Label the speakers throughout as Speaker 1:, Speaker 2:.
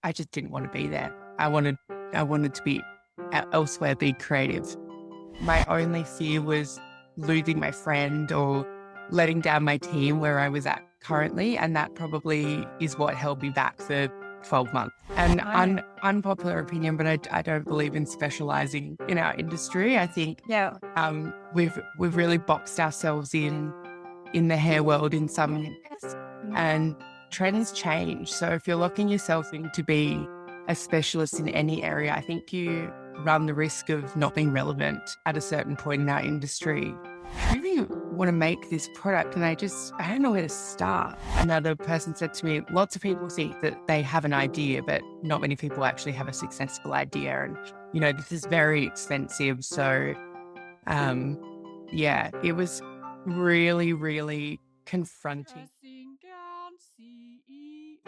Speaker 1: I just didn't want to be there. I wanted to be elsewhere, be creative. My only fear was losing my friend or letting down my team where I was at currently. And that probably is what held me back for 12 months. An
Speaker 2: Right.
Speaker 1: unpopular opinion, but I don't believe in specializing in our industry. I think
Speaker 2: Yeah.
Speaker 1: we've really boxed ourselves in the hair world in some areas, and trends change. So if you're locking yourself in to be a specialist in any area, I think you run the risk of not being relevant at a certain point in our industry. I really want to make this product and I don't know where to start. Another person said to me, lots of people think that they have an idea, but not many people actually have a successful idea. And, this is very expensive. So, yeah, it was really, really confronting.
Speaker 2: Dressing Gown CEO.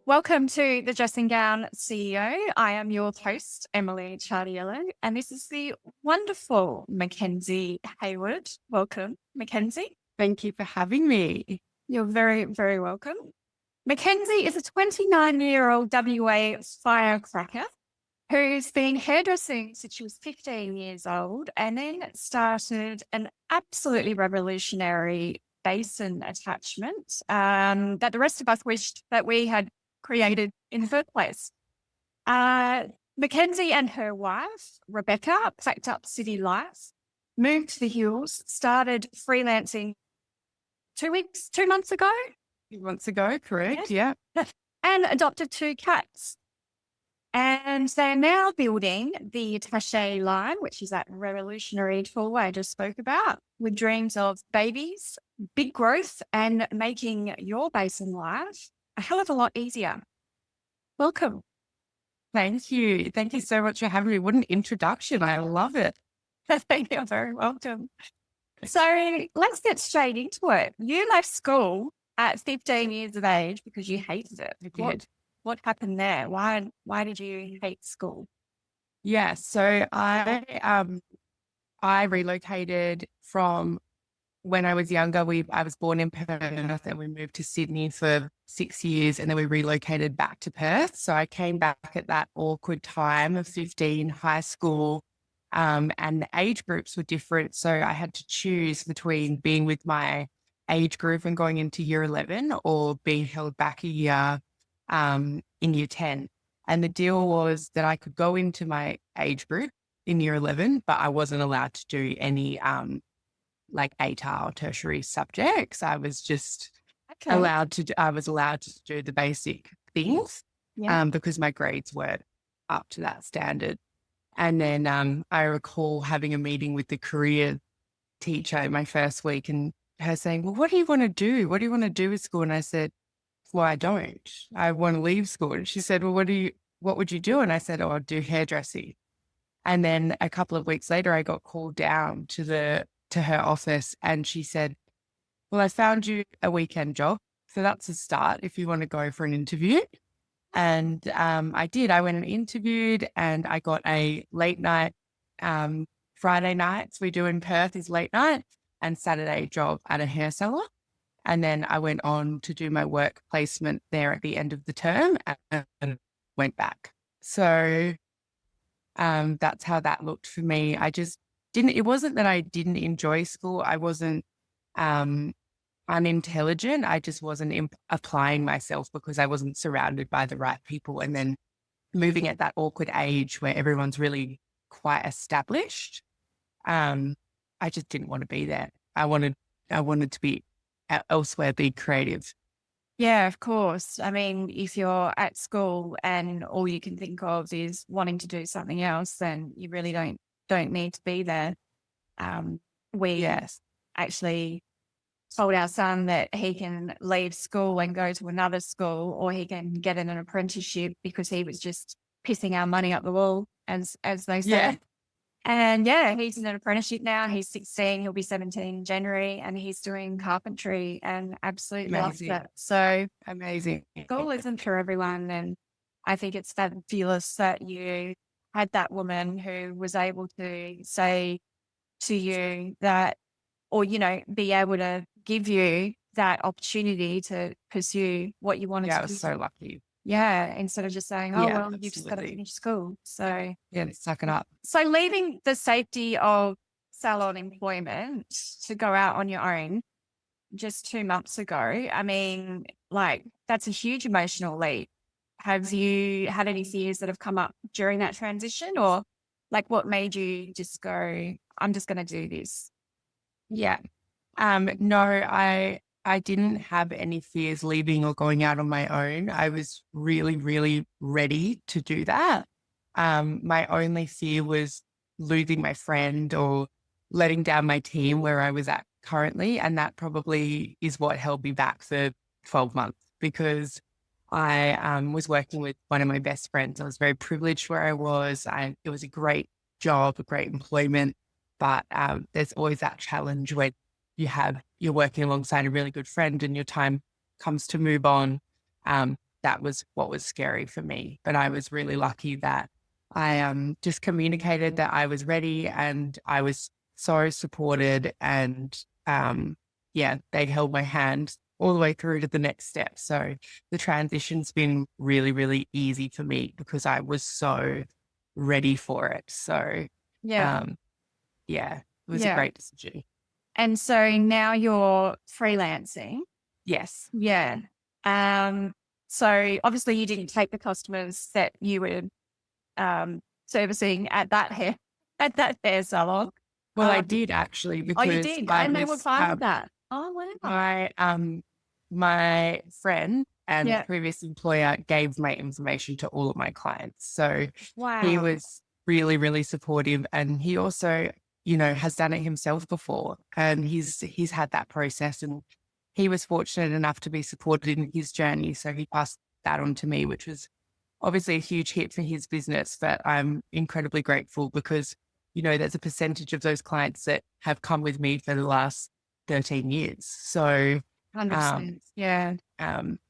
Speaker 2: Welcome to the Dressing Gown CEO. I am your host, Emily Chardiello, and this is the wonderful Mackenzie Hayward. Welcome, Mackenzie.
Speaker 1: Thank you for having me.
Speaker 2: You're very, very welcome. Mackenzie is a 29-year-old WA firecracker who's been hairdressing since she was 15 years old and then started an absolutely revolutionary basin attachment that the rest of us wished that we had created in the first place. Mackenzie and her wife, Rebecca, packed up city life, moved to the hills, started freelancing 2 months ago.
Speaker 1: 2 months ago, correct? Yeah.
Speaker 2: And adopted 2 cats. And they're now building the Attachè Line, which is that revolutionary tool I just spoke about, with dreams of babies, big growth, and making your Basin life a hell of a lot easier. Welcome.
Speaker 1: Thank you. Thank you so much for having me. What an introduction. I love it.
Speaker 2: You're very welcome. So let's get straight into it. You left school at 15 years of age because you hated it.
Speaker 1: I did.
Speaker 2: What happened there? Why did you hate school?
Speaker 1: Yeah. So I relocated from when I was younger. I was born in Perth and we moved to Sydney for 6 years and then we relocated back to Perth. So I came back at that awkward time of 15, high school, and the age groups were different. So I had to choose between being with my age group and going into year 11 or being held back a year in year 10. And the deal was that I could go into my age group in year 11, but I wasn't allowed to do any like ATAR or tertiary subjects. I was just allowed to do the basic things because my grades weren't up to that standard. And then I recall having a meeting with the career teacher in my first week and her saying, well, what do you want to do? What do you want to do with school? And I said, well, I don't. I want to leave school. And she said, well, what would you do? And I said, oh, I'll do hairdressing. And then a couple of weeks later, I got called down to her office and she said, well, I found you a weekend job. So that's a start if you want to go for an interview. And I did. I went and interviewed and I got a late night, Friday nights we do in Perth is late night, and Saturday job at a hair salon. And then I went on to do my work placement there at the end of the term and went back. So that's how that looked for me. It wasn't that I didn't enjoy school. I wasn't unintelligent. I just wasn't applying myself because I wasn't surrounded by the right people. And then moving at that awkward age where everyone's really quite established, I just didn't want to be there. I wanted to be elsewhere, be creative.
Speaker 2: Yeah, of course. I mean, if you're at school and all you can think of is wanting to do something else, then you really don't need to be there. We actually told our son that he can leave school and go to another school, or he can get in an apprenticeship because he was just pissing our money up the wall, as they say.
Speaker 1: Yeah.
Speaker 2: And he's in an apprenticeship now. He's 16. He'll be 17 in January, and he's doing carpentry and absolutely loves it. So
Speaker 1: amazing.
Speaker 2: School isn't for everyone, and I think it's fabulous that you had that woman who was able to say to you that, or be able to give you that opportunity to pursue what you wanted
Speaker 1: Yeah, I
Speaker 2: to
Speaker 1: was
Speaker 2: do.
Speaker 1: so lucky.
Speaker 2: Yeah, instead of just saying, oh,
Speaker 1: Yeah,
Speaker 2: well, you've just got to
Speaker 1: absolutely.
Speaker 2: finish school. So,
Speaker 1: Yeah, suck it up.
Speaker 2: so leaving the safety of salon employment to go out on your own just 2 months ago, I mean, like, that's a huge emotional leap. Have you had any fears that have come up during that transition, or like what made you just go, I'm just going to do this?
Speaker 1: Yeah. No, I didn't have any fears leaving or going out on my own. I was really, really ready to do that. My only fear was losing my friend or letting down my team where I was at currently. And that probably is what held me back for 12 months because I was working with one of my best friends. I was very privileged where I was. It was a great job, a great employment, but there's always that challenge when you're working alongside a really good friend and your time comes to move on. That was what was scary for me. But I was really lucky that I just communicated that I was ready and I was so supported and yeah, they held my hand all the way through to the next step. So the transition's been really, really easy for me because I was so ready for it. So
Speaker 2: Yeah.
Speaker 1: yeah, it was a
Speaker 2: Yeah.
Speaker 1: great decision.
Speaker 2: And so now you're freelancing.
Speaker 1: Yes.
Speaker 2: Yeah. So obviously you didn't take the customers that you were servicing at that hair salon.
Speaker 1: Well, I did actually
Speaker 2: Oh, you
Speaker 1: because
Speaker 2: did,
Speaker 1: I
Speaker 2: and they were
Speaker 1: was
Speaker 2: fine with that. Oh, wow.
Speaker 1: my friend and
Speaker 2: Yeah.
Speaker 1: previous employer gave my information to all of my clients. So he
Speaker 2: Wow.
Speaker 1: was really, really supportive. And he also, you know, has done it himself before. And he's had that process and he was fortunate enough to be supported in his journey. So he passed that on to me, which was obviously a huge hit for his business. But I'm incredibly grateful because, you know, there's a percentage of those clients that have come with me for the last 13 years. So
Speaker 2: 100%. Yeah.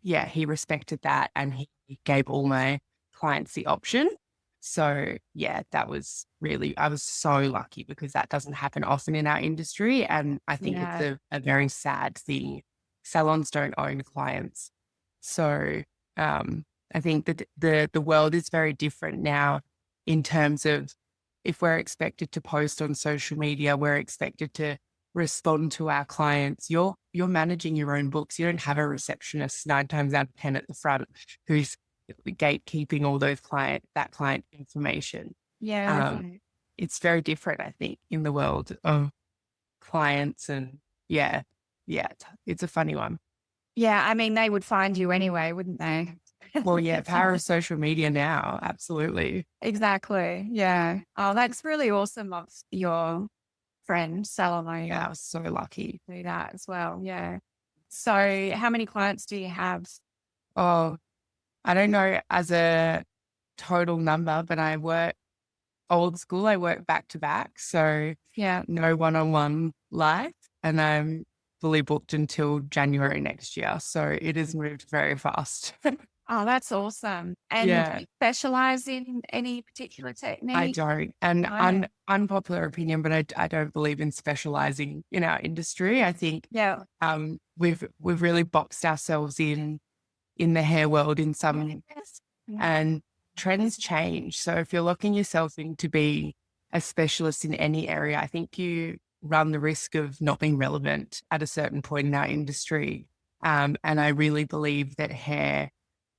Speaker 1: yeah, he respected that and he gave all my clients the option. So yeah, that was really, I was so lucky because that doesn't happen often in our industry. And I think it's
Speaker 2: Yeah.
Speaker 1: a very sad thing. Salons don't own clients. So I think that the world is very different now in terms of if we're expected to post on social media, we're expected to respond to our clients. You're managing your own books. You don't have a receptionist 9 times out of 10 at the front who's gatekeeping all those that client information.
Speaker 2: Yeah.
Speaker 1: It's very different, I think, in the world of clients and yeah, it's a funny one.
Speaker 2: Yeah. I mean, they would find you anyway, wouldn't they?
Speaker 1: Well, yeah, power of social media now, absolutely.
Speaker 2: Exactly. Yeah. Oh, that's really awesome of your friend Salome
Speaker 1: Yeah, I was so lucky.
Speaker 2: do that as well. Yeah. So how many clients do you have?
Speaker 1: Oh, I don't know as a total number, but I work old school. I work back to back. So
Speaker 2: Yeah.
Speaker 1: no one-on-one life. And I'm fully booked until January next year. So it has moved very fast.
Speaker 2: Oh, that's awesome. And do
Speaker 1: Yeah,
Speaker 2: you specialize in any particular
Speaker 1: I
Speaker 2: technique?
Speaker 1: don't. And
Speaker 2: No.
Speaker 1: unpopular opinion, but I don't believe in specializing in our industry. I think
Speaker 2: Yeah.
Speaker 1: we've really boxed ourselves in the hair world in some areas and trends change. So if you're locking yourself in to be a specialist in any area, I think you run the risk of not being relevant at a certain point in our industry. And I really believe that hair,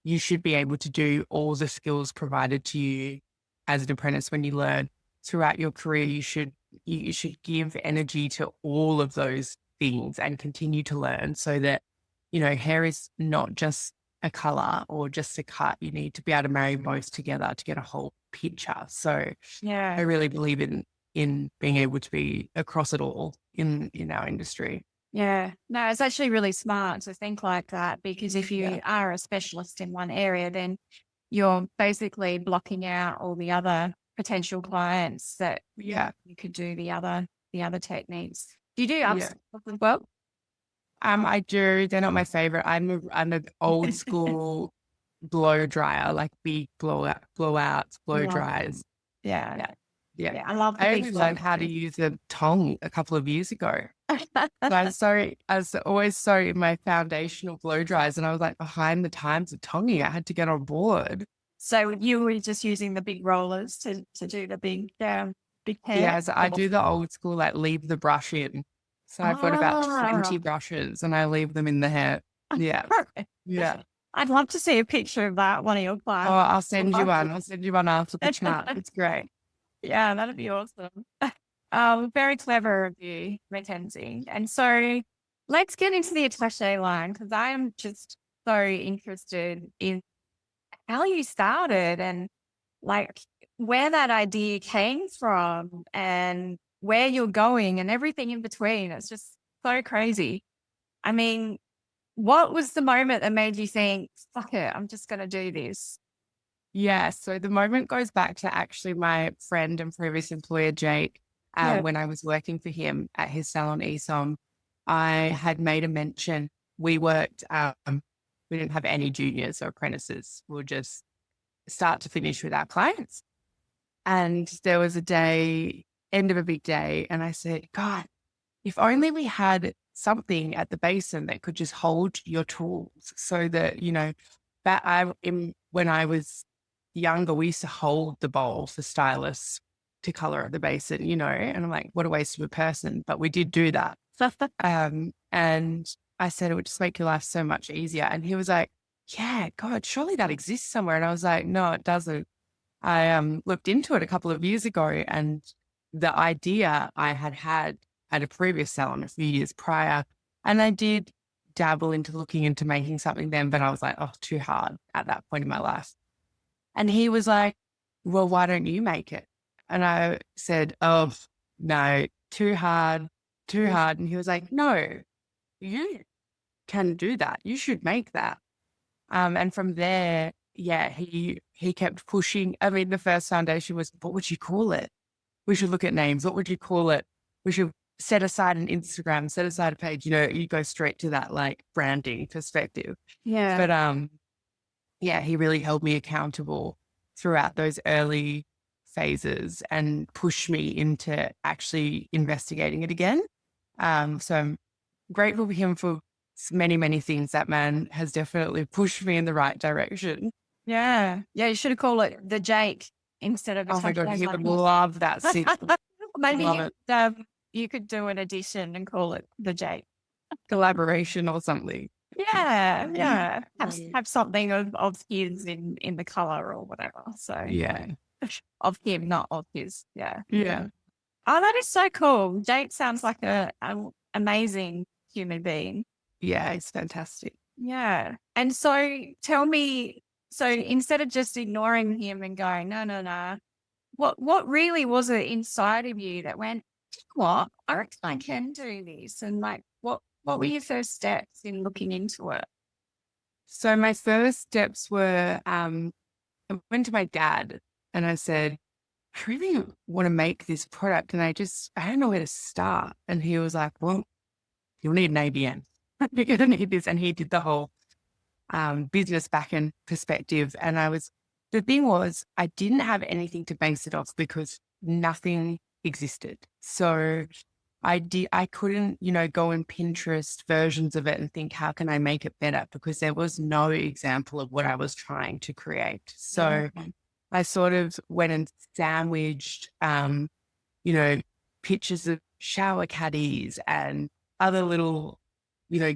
Speaker 1: you should be able to do all the skills provided to you as an apprentice when you learn throughout your career. You should give energy to all of those things and continue to learn so that, you know, hair is not just a color or just a cut. You need to be able to marry both together to get a whole picture. So I
Speaker 2: Yeah.
Speaker 1: really believe in being able to be across it all in our industry.
Speaker 2: Yeah. No, it's actually really smart to think like that, because if you
Speaker 1: Yeah.
Speaker 2: are a specialist in one area, then you're basically blocking out all the other potential clients that
Speaker 1: Yeah.
Speaker 2: you could do the other techniques. Do you do
Speaker 1: Yeah.
Speaker 2: upskills as well?
Speaker 1: I do. They're not my favorite. I'm an old school blow dryer, like big blowouts, blow
Speaker 2: Love
Speaker 1: dryers.
Speaker 2: Yeah.
Speaker 1: Yeah. Yeah.
Speaker 2: Yeah. I love the
Speaker 1: I
Speaker 2: big
Speaker 1: only
Speaker 2: blow
Speaker 1: learned how to
Speaker 2: dryers.
Speaker 1: use a tong a couple of years ago. I was always so in my foundational blow dries, and I was like behind the times of tonguing. I had to get on board.
Speaker 2: So you were just using the big rollers to do the big hair?
Speaker 1: Yeah, so I do the old school, like leave the brush in. So I've got about 20 brushes and I leave them in the hair. Yeah. Yeah.
Speaker 2: I'd love to see a picture of that, one of your
Speaker 1: Oh,
Speaker 2: clients.
Speaker 1: I'll send you one. I'll send you one after the chat. It's great.
Speaker 2: Yeah, that'd be awesome. Very clever of you, Mackenzie. And so let's get into the Attachè line, because I am just so interested in how you started and like where that idea came from and where you're going and everything in between. It's just so crazy. I mean, what was the moment that made you think, fuck it, I'm just going to do this?
Speaker 1: Yeah. So the moment goes back to actually my friend and previous employer, Jake, when I was working for him at his salon ESOM. I had made a mention. We worked, we didn't have any juniors or apprentices. We were just start to finish with our clients. And there was a day, end of a big day, and I said, God, if only we had something at the Basin that could just hold your tools so that, when I was younger, we used to hold the bowl for stylists to color at the Basin, and I'm like, what a waste of a person. But we did do that. And I said, it would just make your life so much easier. And he was like, yeah, God, surely that exists somewhere. And I was like, no, it doesn't. I looked into it a couple of years ago, and the idea I had at a previous salon a few years prior, and I did dabble into looking into making something then, but I was like, oh, too hard at that point in my life. And he was like, well, why don't you make it? And I said, oh, no, too hard. And he was like, no, you can do that. You should make that. And from there, yeah, he kept pushing. I mean, the first foundation was, what would you call it? We should look at names. What would you call it? We should set aside an Instagram, set aside a page. You go straight to that like branding perspective.
Speaker 2: Yeah.
Speaker 1: But yeah, he really held me accountable throughout those early phases and pushed me into actually investigating it again. So I'm grateful for him for many, many things. That man has definitely pushed me in the right direction.
Speaker 2: Yeah. Yeah. You should have called it the Jake instead of.
Speaker 1: Oh my God, he would love that.
Speaker 2: Maybe you could do an addition and call it the Jake.
Speaker 1: Collaboration or something.
Speaker 2: Yeah. Yeah. Have something of his in the color or whatever. So
Speaker 1: yeah.
Speaker 2: Of him, not of his. Yeah.
Speaker 1: Yeah.
Speaker 2: Oh, that is so cool. Jake sounds like an amazing human being.
Speaker 1: Yeah, it's fantastic.
Speaker 2: Yeah. And so tell me, so instead of just ignoring him and going, no, what really was it inside of you that went, what? I reckon I can do this. And like, what were your first steps in looking into it?
Speaker 1: So my first steps were, I went to my dad and I said, I really want to make this product and I don't know where to start. And he was like, well, you'll need an ABN. You're going to need this. And he did the whole business back-end perspective. And the thing was, I didn't have anything to base it off because nothing existed. So I couldn't, go in Pinterest versions of it and think, how can I make it better? Because there was no example of what I was trying to create. So I sort of went and sandwiched, pictures of shower caddies and other little,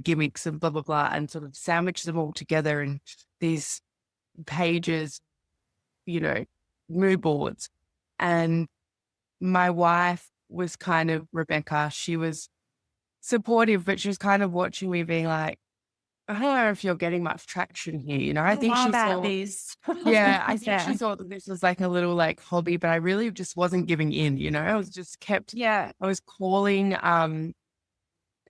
Speaker 1: gimmicks and blah, blah, blah, and sort of sandwiched them all together in these pages, mood boards. And my wife was kind of, Rebecca, she was supportive, but she was kind of watching me being like, I don't know if you're getting much traction here. I think she thought
Speaker 2: this.
Speaker 1: Yeah, I think she thought that this was like a little like hobby, but I really just wasn't giving in, I was just I was calling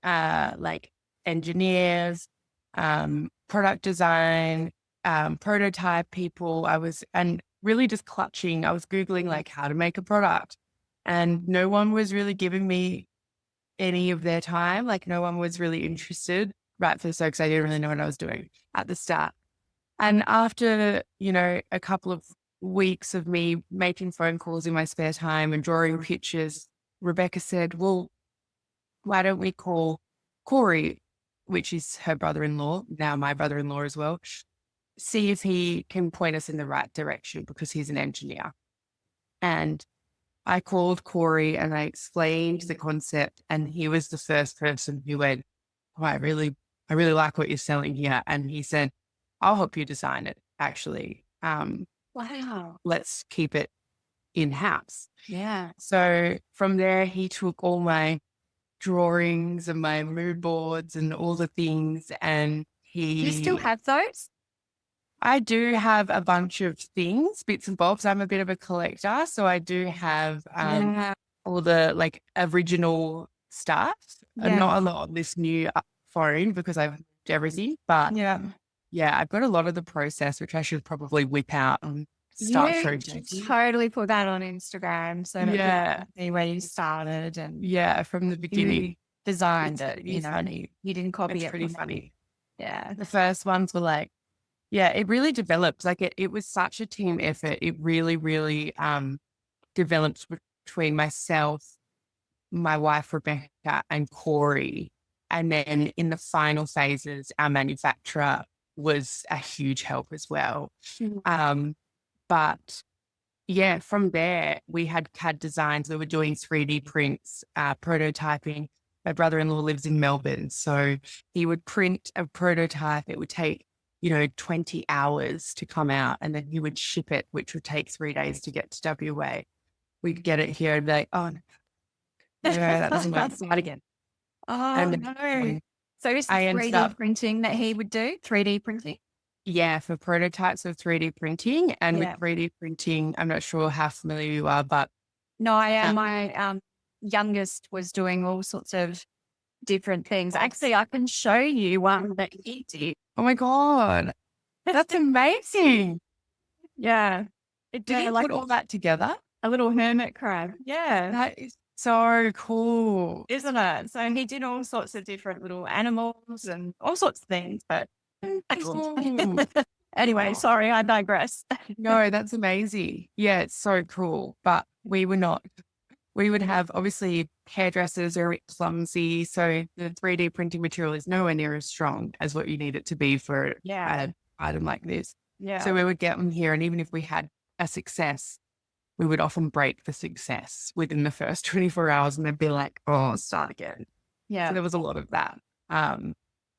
Speaker 1: like engineers, product design, prototype people. And really just clutching. I was Googling like how to make a product, and no one was really giving me any of their time. Like no one was really interested, rightfully so, because I didn't really know what I was doing at the start. And after, a couple of weeks of me making phone calls in my spare time and drawing pictures, Rebecca said, well, why don't we call Corey, which is her brother-in-law, now my brother-in-law as well, see if he can point us in the right direction because he's an engineer. And I called Corey and I explained the concept, and he was the first person who went, oh, I really like what you're selling here. And he said, I'll help you design it, actually.
Speaker 2: Wow.
Speaker 1: Let's keep it in-house.
Speaker 2: Yeah.
Speaker 1: So from there, he took all my drawings and my mood boards and all the things, and
Speaker 2: You still have those?
Speaker 1: I do have a bunch of things, bits and bobs. I'm a bit of a collector, so I do have all the like original stuff.
Speaker 2: Yeah.
Speaker 1: Not a lot on this new phone because I've moved everything, but yeah, I've got a lot of the process, which I should probably whip out and start showing.
Speaker 2: Totally put that on Instagram so that people can see where you started and
Speaker 1: from the beginning.
Speaker 2: you designed it.
Speaker 1: It's funny.
Speaker 2: You didn't copy
Speaker 1: It's
Speaker 2: it.
Speaker 1: pretty funny.
Speaker 2: Yeah.
Speaker 1: The first ones were like, it really developed. Like it was such a team effort. It really, really developed between myself, my wife, Rebecca, and Corey. And then in the final phases, our manufacturer was a huge help as well. But yeah, from there, we had CAD designs. We were doing 3D prints, prototyping. My brother-in-law lives in Melbourne, so he would print a prototype. It would take 20 hours to come out, and then he would ship it, which would take 3 days to get to WA. We'd get it here and be like, oh, no, that doesn't work. Start again.
Speaker 2: Oh, no. So it's 3D printing that he would do, 3D printing?
Speaker 1: Yeah, for prototypes of 3D printing. And with 3D printing, I'm not sure how familiar you are, but...
Speaker 2: No, I am. My youngest was doing all sorts of different things. Actually, I can show you one that he did.
Speaker 1: Oh my God. That's amazing.
Speaker 2: Yeah.
Speaker 1: Did you put all that together?
Speaker 2: A little hermit crab. Yeah.
Speaker 1: That is so cool.
Speaker 2: Isn't it? So he did all sorts of different little animals and all sorts of things, but anyway, sorry, I digress.
Speaker 1: No, that's amazing. Yeah, it's so cool. But we would have, obviously, hairdressers are a bit clumsy. So the 3D printing material is nowhere near as strong as what you need it to be for an item like this.
Speaker 2: Yeah.
Speaker 1: So we would get them here. And even if we had a success, we would often break the success within the first 24 hours and they'd be like, oh, start again.
Speaker 2: Yeah.
Speaker 1: So there was a lot of that.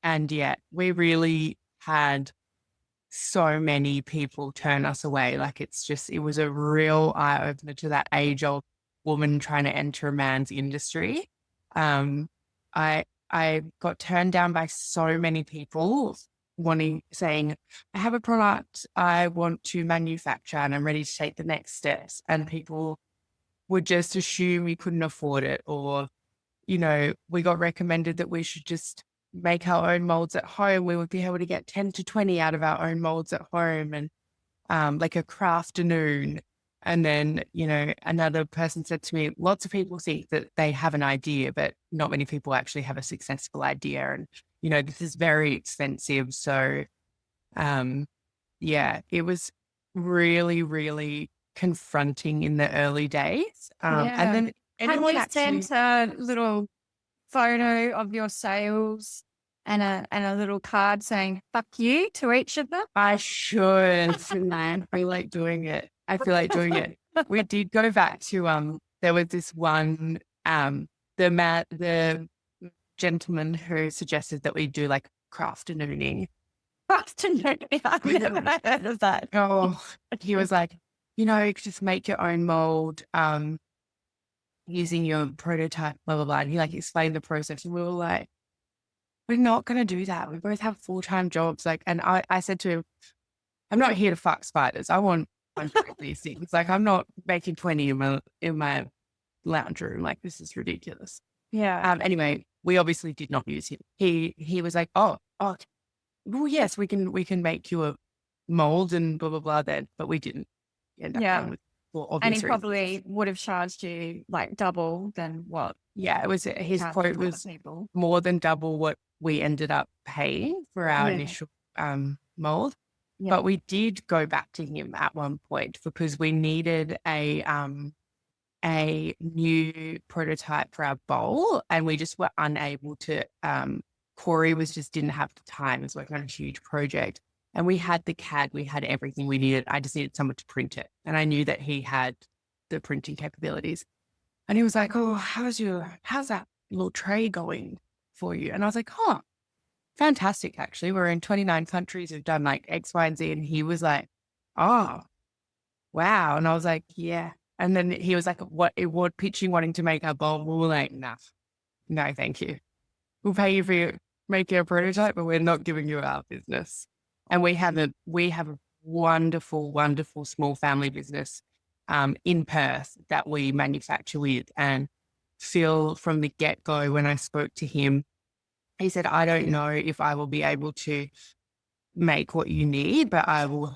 Speaker 1: And yet we really had so many people turn us away. Like it was a real eye opener to that age old woman trying to enter a man's industry. I got turned down by so many people saying, I have a product I want to manufacture and I'm ready to take the next steps. And people would just assume we couldn't afford it, or, we got recommended that we should just make our own molds at home. We would be able to get 10 to 20 out of our own molds at home, and like a crafternoon. And then, another person said to me, lots of people think that they have an idea, but not many people actually have a successful idea. And, this is very expensive. So, it was really, really confronting in the early days. And then
Speaker 2: anyone sent a little photo of your sales and a little card saying "fuck you" to each of them?
Speaker 1: I should. I feel like doing it. We did go back to there was this one the gentleman who suggested that we do like crafternooning.
Speaker 2: Crafternooning. I've never heard of that.
Speaker 1: Oh, he was like, you could just make your own mold using your prototype, blah blah blah. And he like explained the process, and we were like, we're not going to do that. We both have full-time jobs. Like, and I said to him, I'm not here to fuck spiders. I want 100 of these things. Like, I'm not making 20 in my lounge room. Like, this is ridiculous.
Speaker 2: Yeah.
Speaker 1: Anyway, we obviously did not use him. He was like, oh, well, yes, we can make you a mold and blah blah blah. Then, but we didn't end up going with, for obvious
Speaker 2: and he
Speaker 1: reasons.
Speaker 2: probably would have charged you like double than what?
Speaker 1: Yeah, it was his quote was more than double what we ended up paying for our initial mold. Yeah. But we did go back to him at one point because we needed a a new prototype for our bowl, and we just were unable to, Corey didn't have the time. He was working on a huge project, and we had the CAD, we had everything we needed. I just needed someone to print it. And I knew that he had the printing capabilities. And he was like, oh, how's that little tray going for you? And I was like, oh, fantastic. Actually, we're in 29 countries. We've done like X, Y, and Z. And he was like, oh, wow. And I was like, yeah. And then he was like, what pitching, wanting to make our bowl. We were like, nah, no, thank you. We'll pay you for making a prototype, but we're not giving you our business. And we have a wonderful, wonderful small family business in Perth that we manufacture with. And Phil, from the get-go, when I spoke to him, he said, I don't know if I will be able to make what you need, but I will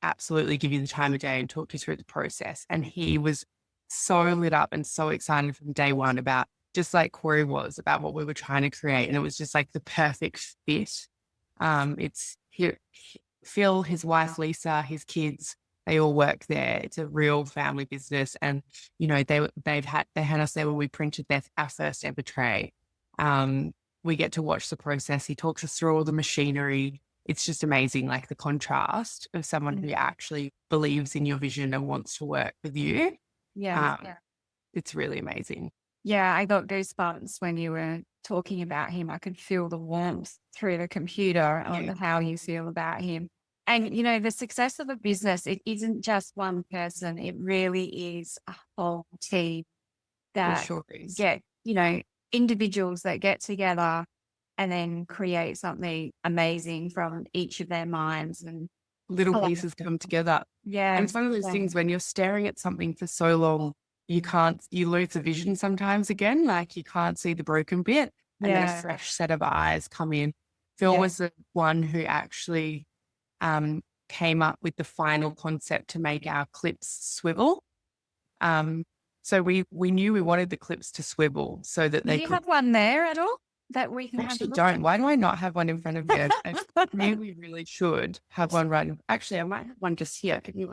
Speaker 1: absolutely give you the time of day and talk you through the process. And he was so lit up and so excited from day one about, just like Corey was, about what we were trying to create. And it was just like the perfect fit. Phil, his wife, Lisa, his kids, they all work there. It's a real family business. And, you know, they had us there when we printed our first ever tray. We get to watch the process. He talks us through all the machinery. It's just amazing, like the contrast of someone who actually believes in your vision and wants to work with you.
Speaker 2: Yeah.
Speaker 1: It's really amazing.
Speaker 2: Yeah, I got goosebumps when you were talking about him. I could feel the warmth through the computer on how you feel about him. And, you know, the success of a business, it isn't just one person. It really is a whole team that get, you know, individuals that get together and then create something amazing from each of their minds, and
Speaker 1: little pieces come together.
Speaker 2: Yeah.
Speaker 1: And it's one of those things when you're staring at something for so long, you lose the vision sometimes again, like you can't see the broken bit, and then a fresh set of eyes come in. Phil was the one who actually came up with the final concept to make our clips swivel. So we knew we wanted the clips to swivel so that they
Speaker 2: could. Do you have one there at all that we can
Speaker 1: actually don't. Why do I not have one in front of me? We really should have one right. Actually, I might have one just here. Can you?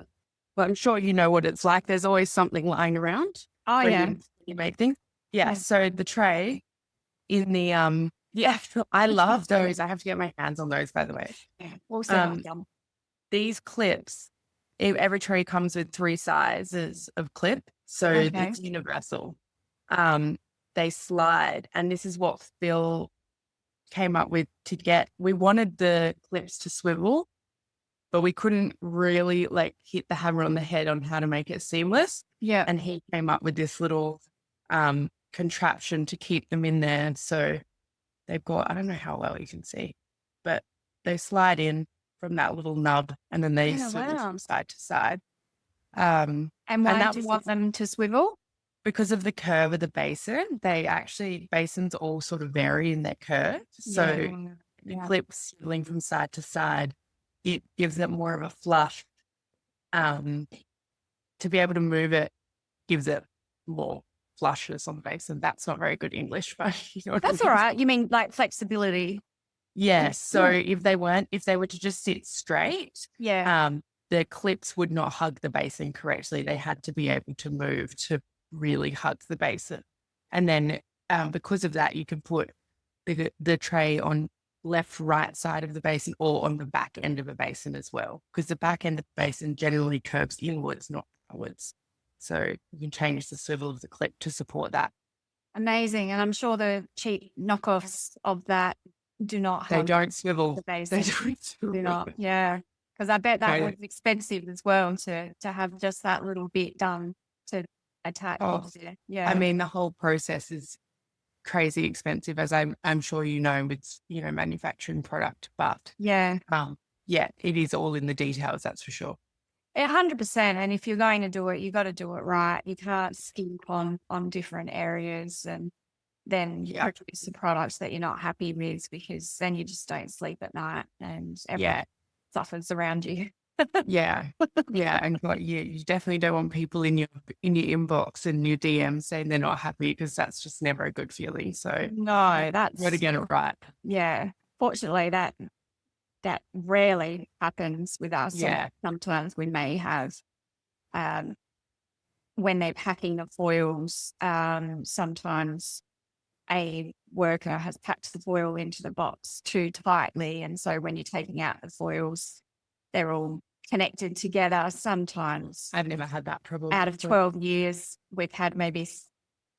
Speaker 1: Well, I'm sure you know what it's like. There's always something lying around.
Speaker 2: Oh, yeah.
Speaker 1: You make things. Yeah. So the tray in the, I love those. I have to get my hands on those, by the way.
Speaker 2: Yeah.
Speaker 1: These clips, every tray comes with 3 sizes of clip. So it's universal. They slide. And this is what Phil came up with we wanted the clips to swivel, but we couldn't really like hit the hammer on the head on how to make it seamless.
Speaker 2: Yeah.
Speaker 1: And he came up with this little contraption to keep them in there. So they've got, I don't know how well you can see, but they slide in from that little nub and then they swivel from side to side.
Speaker 2: And why do you want them to swivel?
Speaker 1: Because of the curve of the basin. Basins all sort of vary in their curve. So the clips swiveling from side to side, it gives it more of a fluff. To be able to move it gives it more flushness on the basin. That's not very good English, but you know
Speaker 2: that's all right. You mean like flexibility?
Speaker 1: Yes. So if they were to just sit straight, the clips would not hug the basin correctly. They had to be able to move to really hug the basin. And then because of that, you can put the tray on left, right side of the basin or on the back end of a basin as well, because the back end of the basin generally curves inwards, not outwards. So you can change the swivel of the clip to support that.
Speaker 2: Amazing. And I'm sure the cheap knockoffs of that do not
Speaker 1: They don't swivel.
Speaker 2: The basin.
Speaker 1: They don't swivel.
Speaker 2: Do not. Yeah. Because I bet that was expensive as well to have just that little bit done to attach. Yeah.
Speaker 1: I mean, the whole process is crazy expensive, as I'm sure you know, with manufacturing product. But it is all in the details, that's for sure.
Speaker 2: 100%. And if you're going to do it, you got to do it right. You can't skimp on different areas and then produce the products that you're not happy with, because then you just don't sleep at night and everyone suffers around you.
Speaker 1: And you definitely don't want people in your inbox and your DMs saying they're not happy, because that's just never a good feeling. So
Speaker 2: no, that's
Speaker 1: got to get it right.
Speaker 2: Yeah, fortunately that rarely happens with us.
Speaker 1: Yeah,
Speaker 2: sometimes we may have when they're packing the foils, sometimes a worker has packed the foil into the box too tightly. And so when you're taking out the foils, they're all connected together. Sometimes
Speaker 1: I've never had that problem.
Speaker 2: out of 12 years, we've had maybe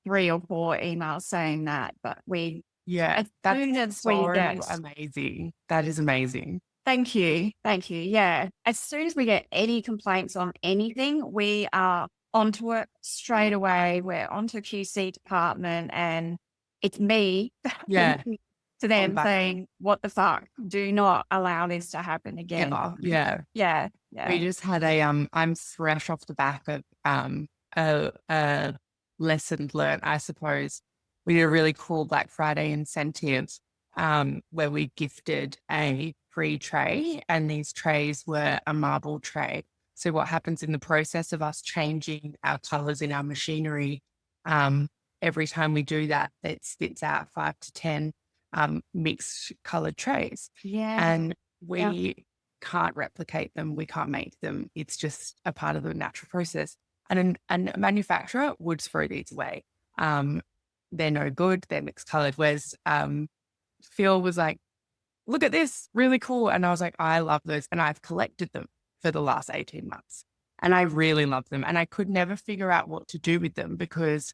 Speaker 2: 3 or 4 emails saying that, but as soon as
Speaker 1: so
Speaker 2: we get,
Speaker 1: amazing. That is amazing.
Speaker 2: thank you. Yeah. As soon as we get any complaints on anything, we are onto it straight away. We're onto QC department, and it's me
Speaker 1: Yeah.
Speaker 2: to them saying, what the fuck? Do not allow this to happen again.
Speaker 1: Yeah.
Speaker 2: Yeah.
Speaker 1: We just had I'm fresh off the back of a lesson learned, I suppose. We did a really cool Black Friday incentive where we gifted a free tray, and these trays were a marble tray. So what happens in the process of us changing our colors in our machinery, every time we do that, it spits out 5 to 10 mixed colored trays.
Speaker 2: Yeah.
Speaker 1: And we can't replicate them. We can't make them. It's just a part of the natural process. And a manufacturer would throw these away. They're no good. They're mixed colored. Whereas Phil was like, look at this, really cool. And I was like, I love those. And I've collected them for the last 18 months. And I really love them. And I could never figure out what to do with them because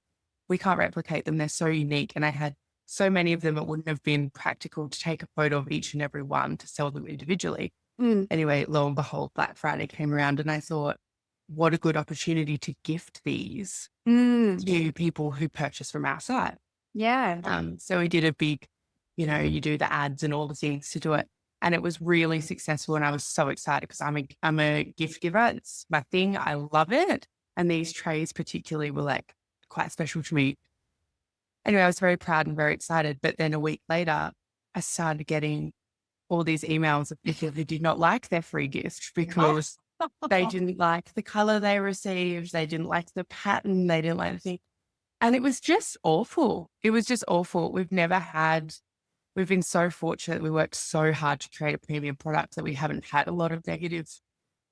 Speaker 1: we can't replicate them. They're so unique. And I had so many of them, it wouldn't have been practical to take a photo of each and every one to sell them individually. Anyway, lo and behold, Black Friday came around and I thought, what a good opportunity to gift these to people who purchase from our site.
Speaker 2: Yeah.
Speaker 1: So we did a big, you do the ads and all the things to do it. And it was really successful. And I was so excited because I'm a gift giver. It's my thing. I love it. And these trays particularly were like quite special to me. Anyway, I was very proud and very excited. But then a week later, I started getting all these emails of people who did not like their free gift because they didn't like the color they received. They didn't like the pattern. They didn't like the thing. And it was just awful. It was just awful. We've been so fortunate. We worked so hard to create a premium product that we haven't had a lot of negative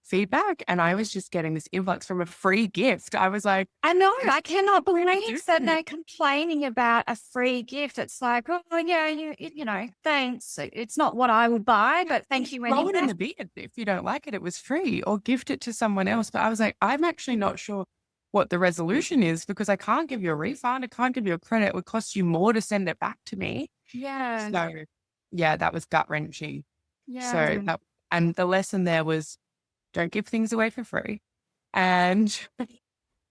Speaker 1: feedback. And I was just getting this influx from a free gift. I was like,
Speaker 2: I know, I cannot believe that they're complaining about a free gift. It's like, oh yeah, thanks. It's not what I would buy, but thank you anyway.
Speaker 1: Throw it in the bin. If you don't like it, it was free, or gift it to someone else. But I was like, I'm actually not sure what the resolution is because I can't give you a refund. I can't give you a credit. It would cost you more to send it back to me.
Speaker 2: Yeah.
Speaker 1: So yeah, that was gut wrenching.
Speaker 2: Yeah.
Speaker 1: So and the lesson there was, don't give things away for free. And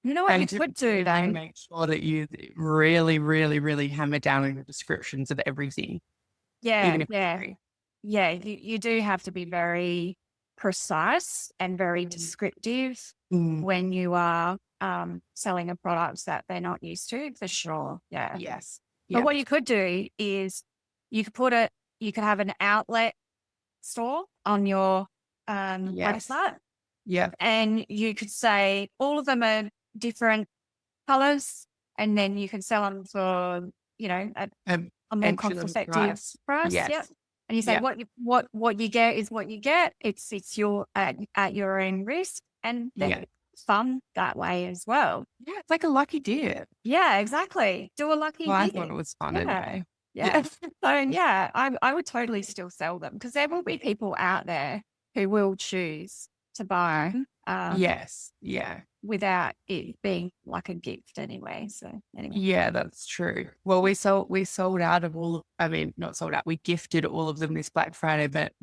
Speaker 2: you know what you could do though?
Speaker 1: Make sure that you really, really, really hammer down on the descriptions of everything.
Speaker 2: Yeah. Yeah. You do have to be very precise and very descriptive when you are selling a product that they're not used to, for sure. Yeah.
Speaker 1: Yes.
Speaker 2: But what you could do is you could have an outlet store on your website.
Speaker 1: Yeah.
Speaker 2: And you could say all of them are different colors, and then you can sell them for, a more cost-effective price.
Speaker 1: Yes.
Speaker 2: Yep. And you say what you get is what you get. It's your at your own risk, and then it's fun that way as well.
Speaker 1: Yeah, it's like a lucky dip.
Speaker 2: Yeah, exactly. Do a lucky dip.
Speaker 1: I thought it was fun anyway.
Speaker 2: Yeah. So yeah, I would totally still sell them because there will be people out there who will choose to buy.
Speaker 1: Yes. Yeah.
Speaker 2: Without it being like a gift anyway. So anyway.
Speaker 1: Yeah, that's true. Well, we sold out of not sold out. We gifted all of them this Black Friday, but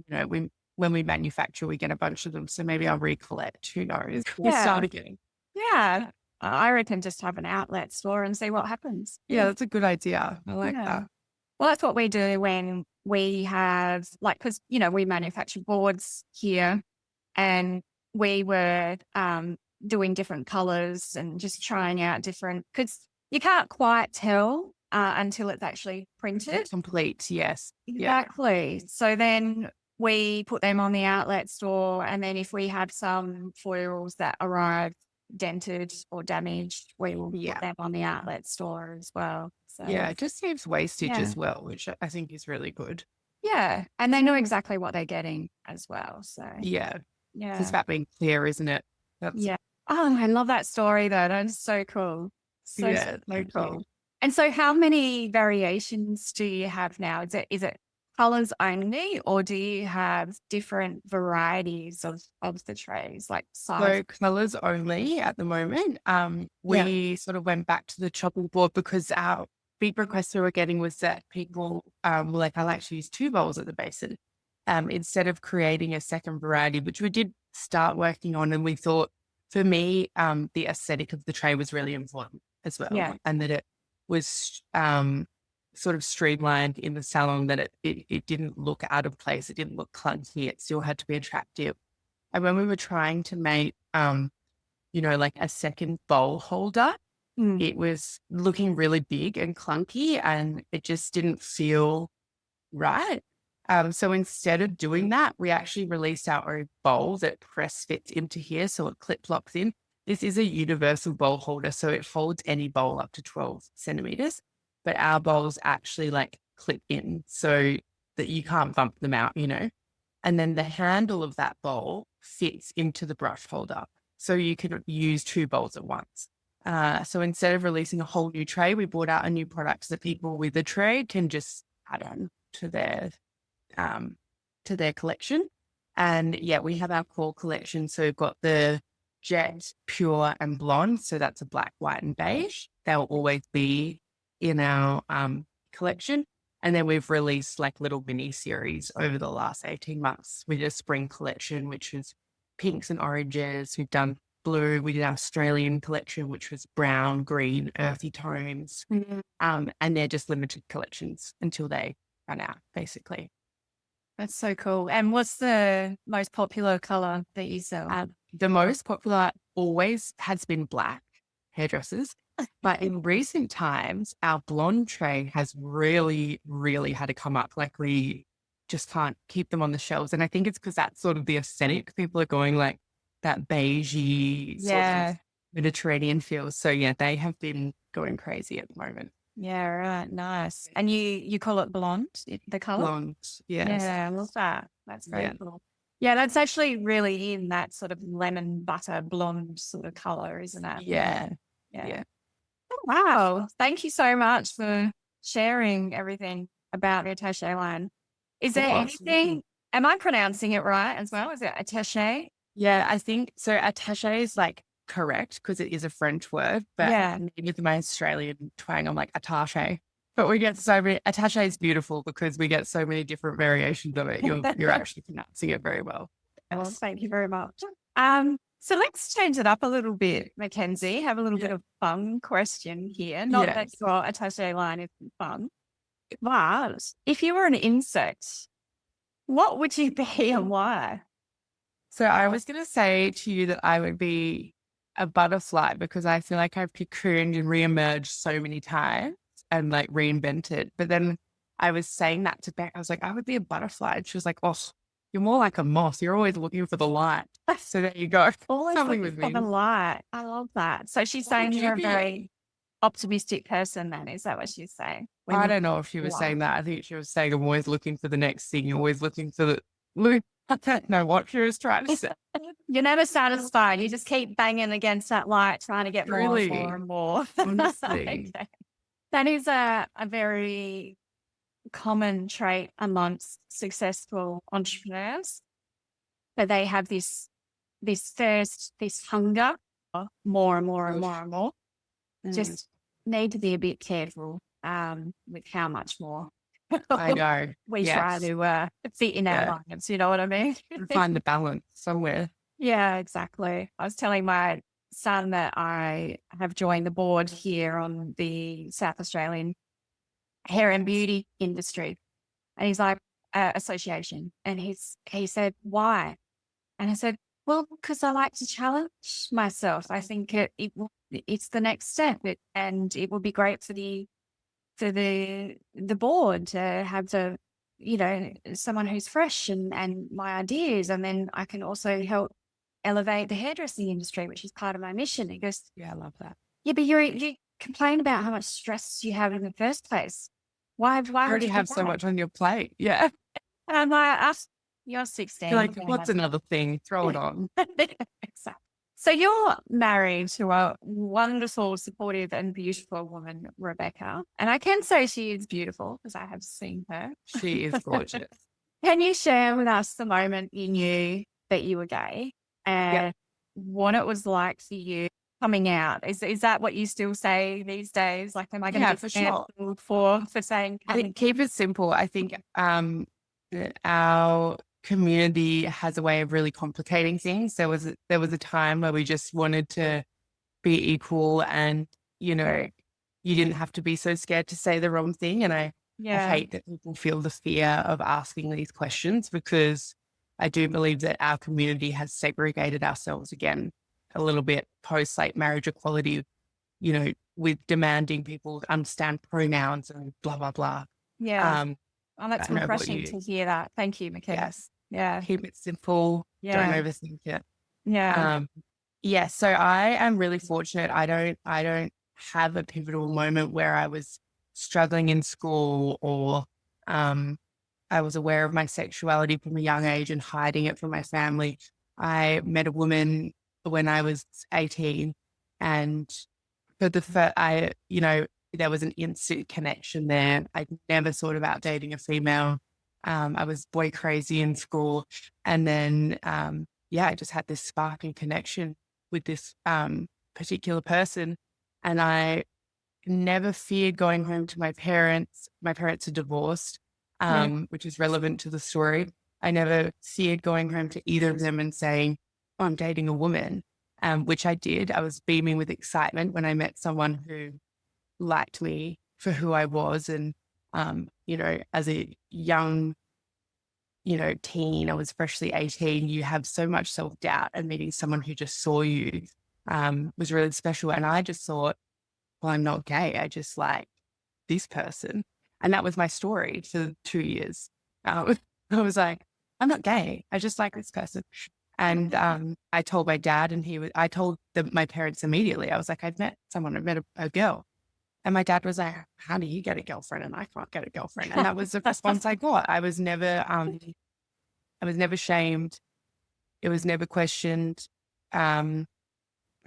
Speaker 1: when we manufacture, we get a bunch of them. So maybe I'll recollect. Who knows? We'll start again.
Speaker 2: Yeah. I reckon just have an outlet store and see what happens.
Speaker 1: Yeah, that's a good idea. I like that.
Speaker 2: Well, that's what we do when we have because, we manufacture boards here, and we were doing different colors and just trying out different, because you can't quite tell until it's actually printed.
Speaker 1: It's complete, yes.
Speaker 2: Exactly. Yeah. So then we put them on the outlet store, and then if we have some foils that arrive dented or damaged, we will put them on the outlet store as well. So
Speaker 1: yeah, it just saves wastage as well, which I think is really good.
Speaker 2: Yeah. And they know exactly what they're getting as well. So
Speaker 1: yeah. It's about being clear, isn't it?
Speaker 2: Oh, I love that story though. That's so cool. So,
Speaker 1: Yeah,
Speaker 2: so
Speaker 1: thank you.
Speaker 2: cool. And so how many variations do you have now? Is it colors only, or do you have different varieties of the trays, like size?
Speaker 1: So colours only at the moment.
Speaker 2: Yeah.
Speaker 1: We sort of went back to the chopping board because our big request we were getting was that people were like, I like to use two bowls at the basin instead of creating a second variety, which we did start working on. And we thought, for me, the aesthetic of the tray was really important as well,
Speaker 2: Yeah.
Speaker 1: and that it was sort of streamlined in the salon, that it didn't look out of place. It didn't look clunky. It still had to be attractive. And when we were trying to make, like a second bowl holder,
Speaker 2: Mm.
Speaker 1: it was looking really big and clunky and it just didn't feel right. So instead of doing that, we actually released our own bowl that press fits into here. So it clip locks in. This is a universal bowl holder. So it holds any bowl up to 12 centimeters, but our bowls actually like clip in so that you can't bump them out. And then the handle of that bowl fits into the brush holder. So you can use two bowls at once. So instead of releasing a whole new tray, we brought out a new product so that people with a tray can just add on um, to their collection. And yeah, we have our core collection. So we've got the jet, pure, and blonde. So that's a black, white, and beige. They'll always be in our collection. And then we've released like little mini series over the last 18 months. We did a spring collection, which was pinks and oranges. We've done blue. We did our Australian collection, which was brown, green, earthy tones.
Speaker 2: Mhm.
Speaker 1: And they're just limited collections until they run out, basically.
Speaker 2: That's so cool. And what's the most popular color that you sell?
Speaker 1: The most popular always has been black hairdressers. But in recent times, our blonde tray has really, really had to come up. Like we just can't keep them on the shelves. And I think it's because that's sort of the aesthetic. People are going like that beigey sort
Speaker 2: Yeah.
Speaker 1: of Mediterranean feel. So yeah, they have been going crazy at the moment.
Speaker 2: Yeah, right. Nice. And you call it blonde, the color?
Speaker 1: Blonde, yes.
Speaker 2: Yeah, I love that. That's very
Speaker 1: Yeah.
Speaker 2: cool. Yeah, that's actually really in that sort of lemon butter blonde sort of color, isn't it?
Speaker 1: Yeah.
Speaker 2: Yeah.
Speaker 1: Yeah.
Speaker 2: Oh, wow. Thank you so much for sharing everything about the Attachè Line. Is there
Speaker 1: course.
Speaker 2: anything, am I pronouncing it right as well? Is it Attachè?
Speaker 1: Yeah, I think so. Attaché is like correct because it is a French word, but
Speaker 2: Yeah.
Speaker 1: with my Australian twang, I'm like attaché. But we get so many. Attaché is beautiful because we get so many different variations of it. You're actually pronouncing it very well.
Speaker 2: Well, thank you very much. So let's change it up a little bit, Mackenzie. Have a little bit of fun question here. Not that
Speaker 1: Yes.
Speaker 2: your Attachè Line isn't fun, but if you were an insect, what would you be and why?
Speaker 1: So I was going to say to you that I would be a butterfly because I feel like I've cocooned and reemerged so many times and like reinvented. But then I was saying that to Beck. I was like, I would be a butterfly. And she was like, oh, you're more like a moth. You're always looking for the light. So there you go.
Speaker 2: Always
Speaker 1: Something
Speaker 2: looking
Speaker 1: with
Speaker 2: for the
Speaker 1: me.
Speaker 2: light. I love that. So she's saying
Speaker 1: would you
Speaker 2: you're a
Speaker 1: be?
Speaker 2: very optimistic person then. Is that what she's saying? When
Speaker 1: I
Speaker 2: you
Speaker 1: don't know if she was
Speaker 2: light.
Speaker 1: saying that. I think she was saying I'm always looking for the next thing. You're always looking for the look. I don't know what she was trying to say.
Speaker 2: You're never satisfied. You just keep banging against that light, trying to get more and
Speaker 1: Really?
Speaker 2: more and more.
Speaker 1: Honestly.
Speaker 2: Okay. That is a very common trait amongst successful entrepreneurs. That they have this thirst, this hunger for more and more and more and more. Just need to be a bit careful with how much more
Speaker 1: I know.
Speaker 2: we try to fit in our lives. You know what I mean?
Speaker 1: Find the balance somewhere.
Speaker 2: Yeah, exactly. I was telling my son that I have joined the board here on the South Australian hair and beauty industry. And he's like, association. And he said, why? And I said, well, because I like to challenge myself. I think it's the next step, and it will be great for the board to have someone who's fresh and my ideas, and then I can also help elevate the hairdressing industry, which is part of my mission. He goes,
Speaker 1: Yeah, I love that.
Speaker 2: yeah, but you complain about how much stress you have in the first place. Why
Speaker 1: You
Speaker 2: would
Speaker 1: already
Speaker 2: you
Speaker 1: have
Speaker 2: do
Speaker 1: so
Speaker 2: that?
Speaker 1: much on your plate. Yeah.
Speaker 2: And I'm like, you're 16.
Speaker 1: You're like,
Speaker 2: you don't
Speaker 1: what's
Speaker 2: have-
Speaker 1: another thing? Throw it on.
Speaker 2: Exactly. So you're married to a wonderful, supportive and beautiful woman, Rebecca. And I can say she is beautiful because I have seen her.
Speaker 1: She is gorgeous.
Speaker 2: Can you share with us the moment you knew that you were gay
Speaker 1: Yep.
Speaker 2: and what it was like for you coming out? Is that what you still say these days? Like, am I going to
Speaker 1: Yeah,
Speaker 2: be
Speaker 1: for sure.
Speaker 2: cancelled for saying
Speaker 1: I think keep it simple. I think our community has a way of really complicating things. There was a time where we just wanted to be equal, and you didn't have to be so scared to say the wrong thing. And I
Speaker 2: yeah,
Speaker 1: hate that people feel the fear of asking these questions, because I do believe that our community has segregated ourselves again a little bit post like marriage equality, with demanding people understand pronouns and blah, blah, blah.
Speaker 2: yeah.
Speaker 1: Um,
Speaker 2: Oh, that's
Speaker 1: I don't know about
Speaker 2: refreshing
Speaker 1: you.
Speaker 2: to hear that. Thank you, Mackenzie.
Speaker 1: Yes.
Speaker 2: Yeah,
Speaker 1: Keep it simple. Don't
Speaker 2: yeah,
Speaker 1: overthink it.
Speaker 2: yeah,
Speaker 1: Um, yeah, so I am really fortunate. I don't have a pivotal moment where I was struggling in school, or I was aware of my sexuality from a young age and hiding it from my family. I met a woman when I was 18, and for the first, there was an instant connection there. I never thought about dating a female. I was boy crazy in school. And then, I just had this sparking connection with this particular person. And I never feared going home to my parents. My parents are divorced,
Speaker 2: yeah.
Speaker 1: which is relevant to the story. I never feared going home to either of them and saying, "Oh, I'm dating a woman," which I did. I was beaming with excitement when I met someone who liked me for who I was. And, as a young, teen, I was freshly 18, you have so much self-doubt, and meeting someone who just saw you was really special. And I just thought, well, I'm not gay. I just like this person. And that was my story for 2 years. I was like, I'm not gay. I just like this person. And I told my dad, and I told my parents immediately. I was like, I've met someone, I've met a girl. And my dad was like, how do you get a girlfriend? And I can't get a girlfriend. And that was the response I got. I was never shamed. It was never questioned. My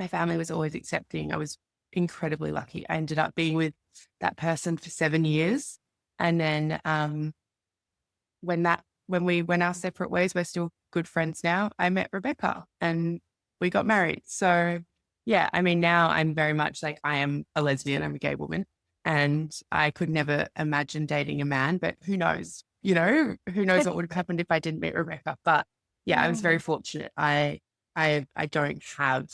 Speaker 1: family was always accepting. I was incredibly lucky. I ended up being with that person for 7 years. And then when we went our separate ways, we're still good friends now. I met Rebecca and we got married. So yeah, I mean, now I'm very much like, I am a lesbian, I'm a gay woman, and I could never imagine dating a man, but who knows, who knows what would have happened if I didn't meet Rebecca. But yeah, I was very fortunate. I don't have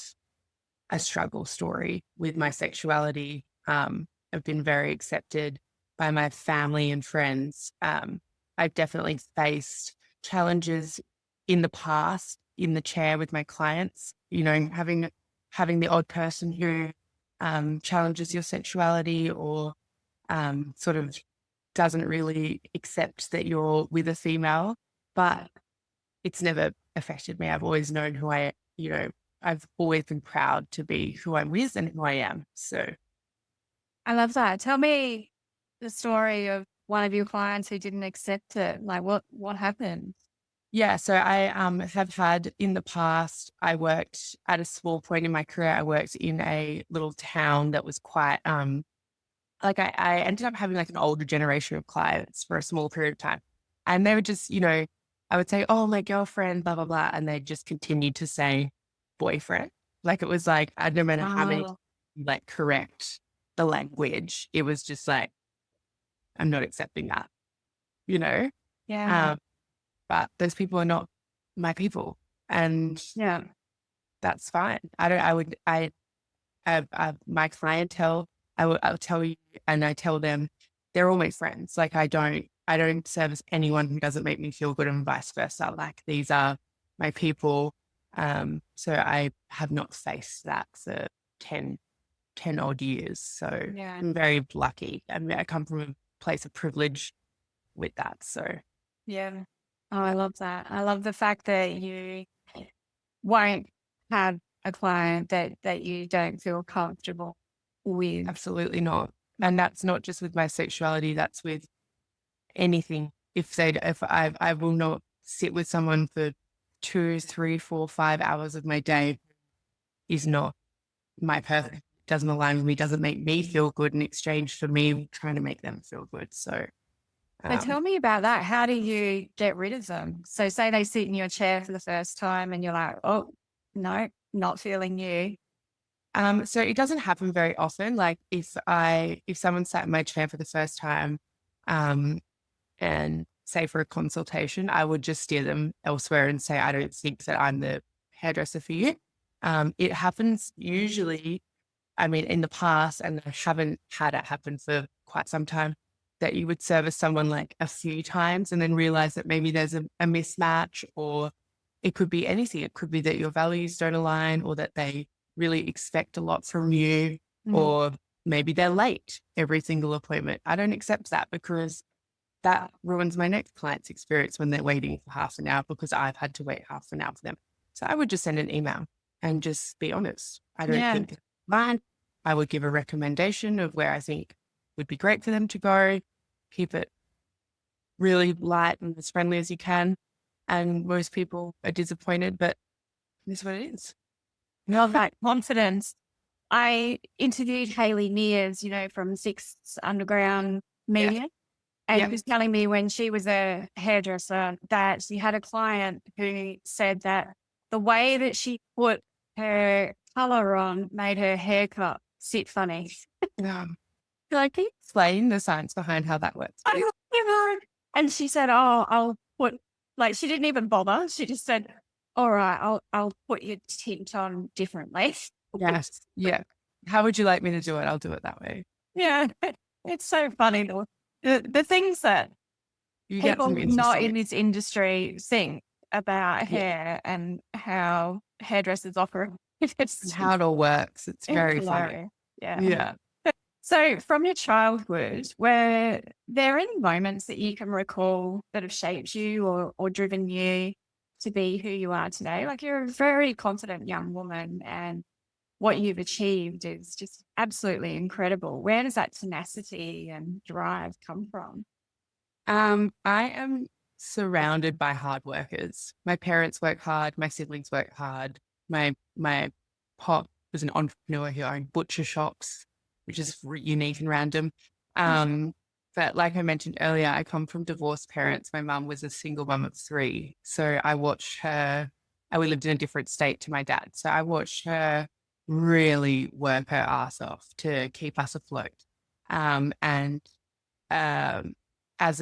Speaker 1: a struggle story with my sexuality. I've been very accepted by my family and friends. I've definitely faced challenges in the past in the chair with my clients, having the odd person who challenges your sexuality, or sort of doesn't really accept that you're with a female, but it's never affected me. I've always known I've always been proud to be who I'm with and who I am. So
Speaker 2: I love that. Tell me the story of one of your clients who didn't accept it. Like, what happened?
Speaker 1: yeah, so I have had in the past, I worked at a small point in my career. I worked in a little town that was quite like I ended up having like an older generation of clients for a small period of time. And they would just, I would say, "Oh, my girlfriend, blah, blah, blah." And they just continued to say boyfriend. Like, it was like, I no matter how many,
Speaker 2: Oh,
Speaker 1: like, correct the language, it was just like, I'm not accepting that, you know?
Speaker 2: yeah,
Speaker 1: Um, but those people are not my people. And
Speaker 2: yeah,
Speaker 1: that's fine. My clientele, I'll tell you, and I tell them, they're all my friends. Like, I don't service anyone who doesn't make me feel good, and vice versa. Like, these are my people. So I have not faced that for 10 odd years. So
Speaker 2: yeah,
Speaker 1: I'm very lucky. I mean, I come from a place of privilege with that. So
Speaker 2: yeah. Oh, I love that. I love the fact that you won't have a client that you don't feel comfortable with.
Speaker 1: absolutely not. And that's not just with my sexuality, that's with anything. If I will not sit with someone for 2, 3, 4, 5 hours of my day is not my person, doesn't align with me, doesn't make me feel good in exchange for me trying to make them feel good. So,
Speaker 2: So tell me about that. How do you get rid of them? So say they sit in your chair for the first time and you're like, oh, no, not feeling you.
Speaker 1: so it doesn't happen very often. Like if someone sat in my chair for the first time, and say for a consultation, I would just steer them elsewhere and say, I don't think that I'm the hairdresser for you. It happens usually, I mean, in the past, and I haven't had it happen for quite some time, that you would service someone like a few times and then realize that maybe there's a mismatch, or it could be anything. It could be that your values don't align, or that they really expect a lot from you, or maybe they're late every single appointment. I don't accept that, because that ruins my next client's experience when they're waiting for half an hour because I've had to wait half an hour for them. So I would just send an email and just be honest. I don't think it's fine. I would give a recommendation of where I think would be great for them to go. Keep it really light and as friendly as you can. And most people are disappointed, but it's what it is.
Speaker 2: Well, that confidence. I interviewed Hayley Mears, from Six Underground Media. And she was telling me when she was a hairdresser that she had a client who said that the way that she put her color on made her haircut sit funny.
Speaker 1: Can I explain the science behind how that works?
Speaker 2: And she said, oh, I'll put, like, she didn't even bother. She just said, all right, I'll put your tint on differently.
Speaker 1: Yes. Yeah. How would you like me to do it? I'll do it that way.
Speaker 2: Yeah. It's so funny. The things that people not in this industry think about hair and how hairdressers operate.
Speaker 1: And how it all works. It's very funny.
Speaker 2: Yeah. So from your childhood, were there any moments that you can recall that have shaped you or driven you to be who you are today? Like, you're a very confident young woman, and what you've achieved is just absolutely incredible. Where does that tenacity and drive come from?
Speaker 1: I am surrounded by hard workers. My parents work hard. My siblings work hard. My pop was an entrepreneur who owned butcher shops, which is unique and random. But like I mentioned earlier, I come from divorced parents. My mum was a single mum of 3. So I watched her, and we lived in a different state to my dad. So I watched her really work her ass off to keep us afloat. As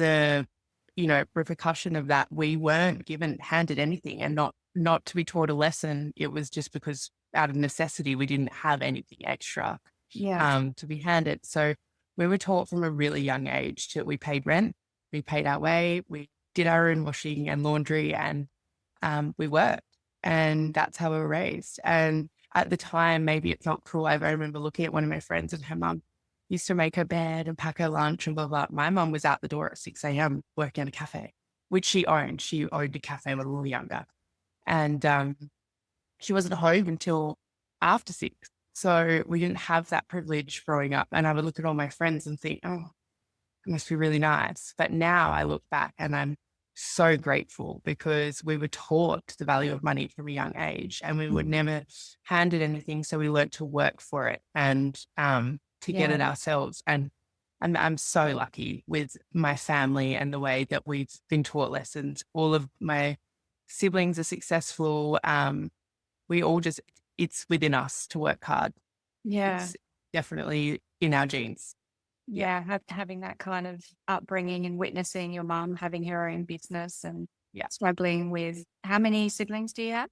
Speaker 1: a, repercussion of that, we weren't handed anything, and not to be taught a lesson. It was just because out of necessity, we didn't have anything extra to be handed. So we were taught from a really young age we paid rent, we paid our way, we did our own washing and laundry, and we worked. And that's how we were raised. And at the time, maybe it felt cruel. I remember looking at one of my friends, and her mum used to make her bed and pack her lunch and blah, blah. My mum was out the door at 6 a.m. working at a cafe, which she owned. She owned a cafe when we were younger. And she wasn't home until after 6. So we didn't have that privilege growing up. And I would look at all my friends and think, oh, it must be really nice. But now I look back and I'm so grateful, because we were taught the value of money from a young age, and we were never handed anything. So we learned to work for it and to get it ourselves. And I'm so lucky with my family and the way that we've been taught lessons. All of my siblings are successful. We all it's within us to work hard.
Speaker 2: Yeah.
Speaker 1: It's definitely in our genes.
Speaker 2: Yeah. Having that kind of upbringing and witnessing your mum having her own business and struggling with, how many siblings do you have?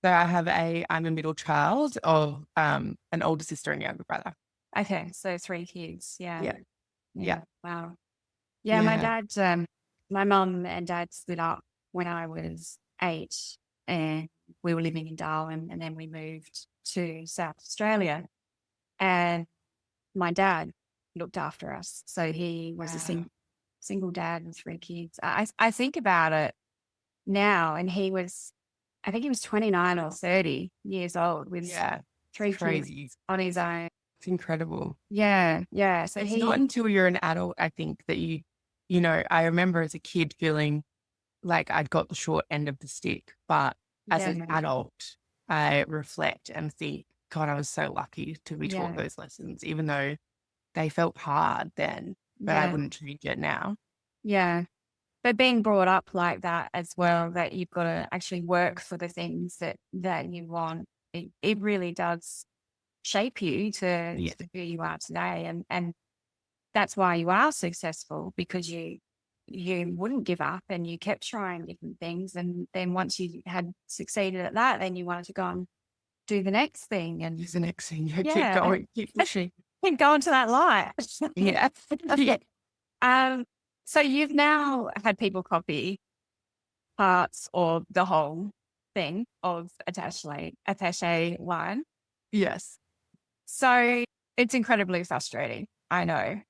Speaker 1: So I'm a middle child of an older sister and younger brother.
Speaker 2: Okay. So 3 kids. Yeah. Wow.
Speaker 1: Yeah.
Speaker 2: My dad, my mum and dad split up when I was 8, and we were living in Darwin, and then we moved to South Australia, and my dad looked after us. So he was a single dad with 3 kids. I think about it now, and I think he was 29 or 30 years old with 3 kids on his own.
Speaker 1: It's incredible.
Speaker 2: Yeah. So
Speaker 1: it's not until you're an adult, I think, that I remember as a kid feeling like I'd got the short end of the stick, but as an adult, I reflect and think, God, I was so lucky to be taught
Speaker 2: Yeah.
Speaker 1: those lessons, even though they felt hard then, but I
Speaker 2: Yeah.
Speaker 1: wouldn't change it now.
Speaker 2: Yeah. But being brought up like that as well, that you've got to actually work for the things that you want, it really does shape you to
Speaker 1: Yeah.
Speaker 2: who you are today. And that's why you are successful, because you wouldn't give up and you kept trying different things. And then once you had succeeded at that, then you wanted to go and do the next thing. And
Speaker 1: Here's the next thing. Keep
Speaker 2: yeah,
Speaker 1: going, keep pushing.
Speaker 2: keep going to that light.
Speaker 1: Yeah. Yeah.
Speaker 2: So you've now had people copy parts or the whole thing of Attachè Line.
Speaker 1: Yes.
Speaker 2: So it's incredibly frustrating. I know.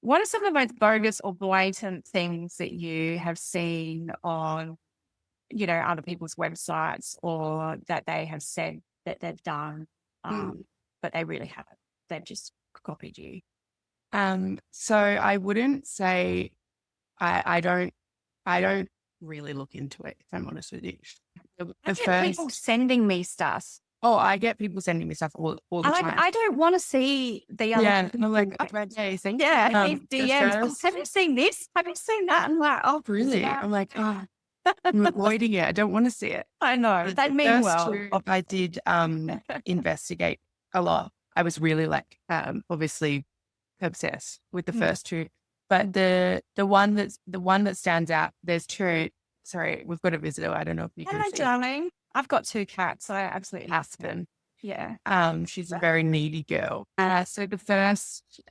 Speaker 2: What are some of the most bogus or blatant things that you have seen on, other people's websites, or that they have said that they've done, but they really haven't? They've just copied you.
Speaker 1: So I wouldn't say I don't really look into it, if I'm honest with you.
Speaker 2: I get people sending me stuff.
Speaker 1: I get people sending me stuff all the time.
Speaker 2: I don't want to see the other.
Speaker 1: Yeah, and I'm like, okay, thank you.
Speaker 2: Yeah, these DMs.
Speaker 1: Just-
Speaker 2: Have you seen this? Have you seen that? I'm like, oh,
Speaker 1: really?
Speaker 2: yeah.
Speaker 1: I'm like, I'm avoiding it. I don't want to see it.
Speaker 2: I know. They
Speaker 1: The
Speaker 2: mean
Speaker 1: first
Speaker 2: well.
Speaker 1: two, I did investigate a lot. I was really like obviously obsessed with the first two. But the one that stands out, there's two. Sorry, we've got a visitor. I don't know if you can
Speaker 2: Hello,
Speaker 1: see.
Speaker 2: darling. I've got 2 cats. I absolutely
Speaker 1: Aspen.
Speaker 2: Yeah.
Speaker 1: She's a very needy girl. So the first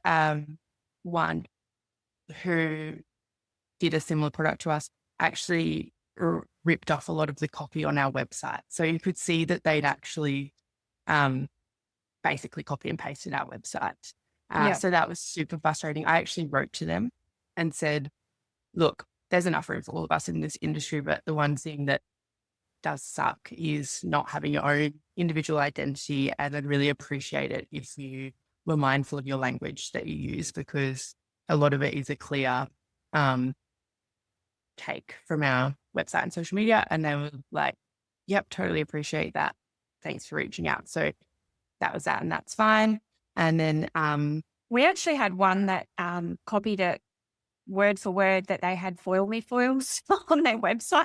Speaker 1: one who did a similar product to us actually ripped off a lot of the copy on our website. So you could see that they'd actually basically copy and pasted our website. So that was super frustrating. I actually wrote to them and said, look, there's enough room for all of us in this industry, but the one thing that does suck is not having your own individual identity, and I'd really appreciate it if you were mindful of your language that you use, because a lot of it is a clear take from our website and social media. And they were like, yep, totally appreciate that. Thanks for reaching out. So that was that, and that's fine. And then
Speaker 2: we actually had one that copied it word for word, that they had foil me foils on their website.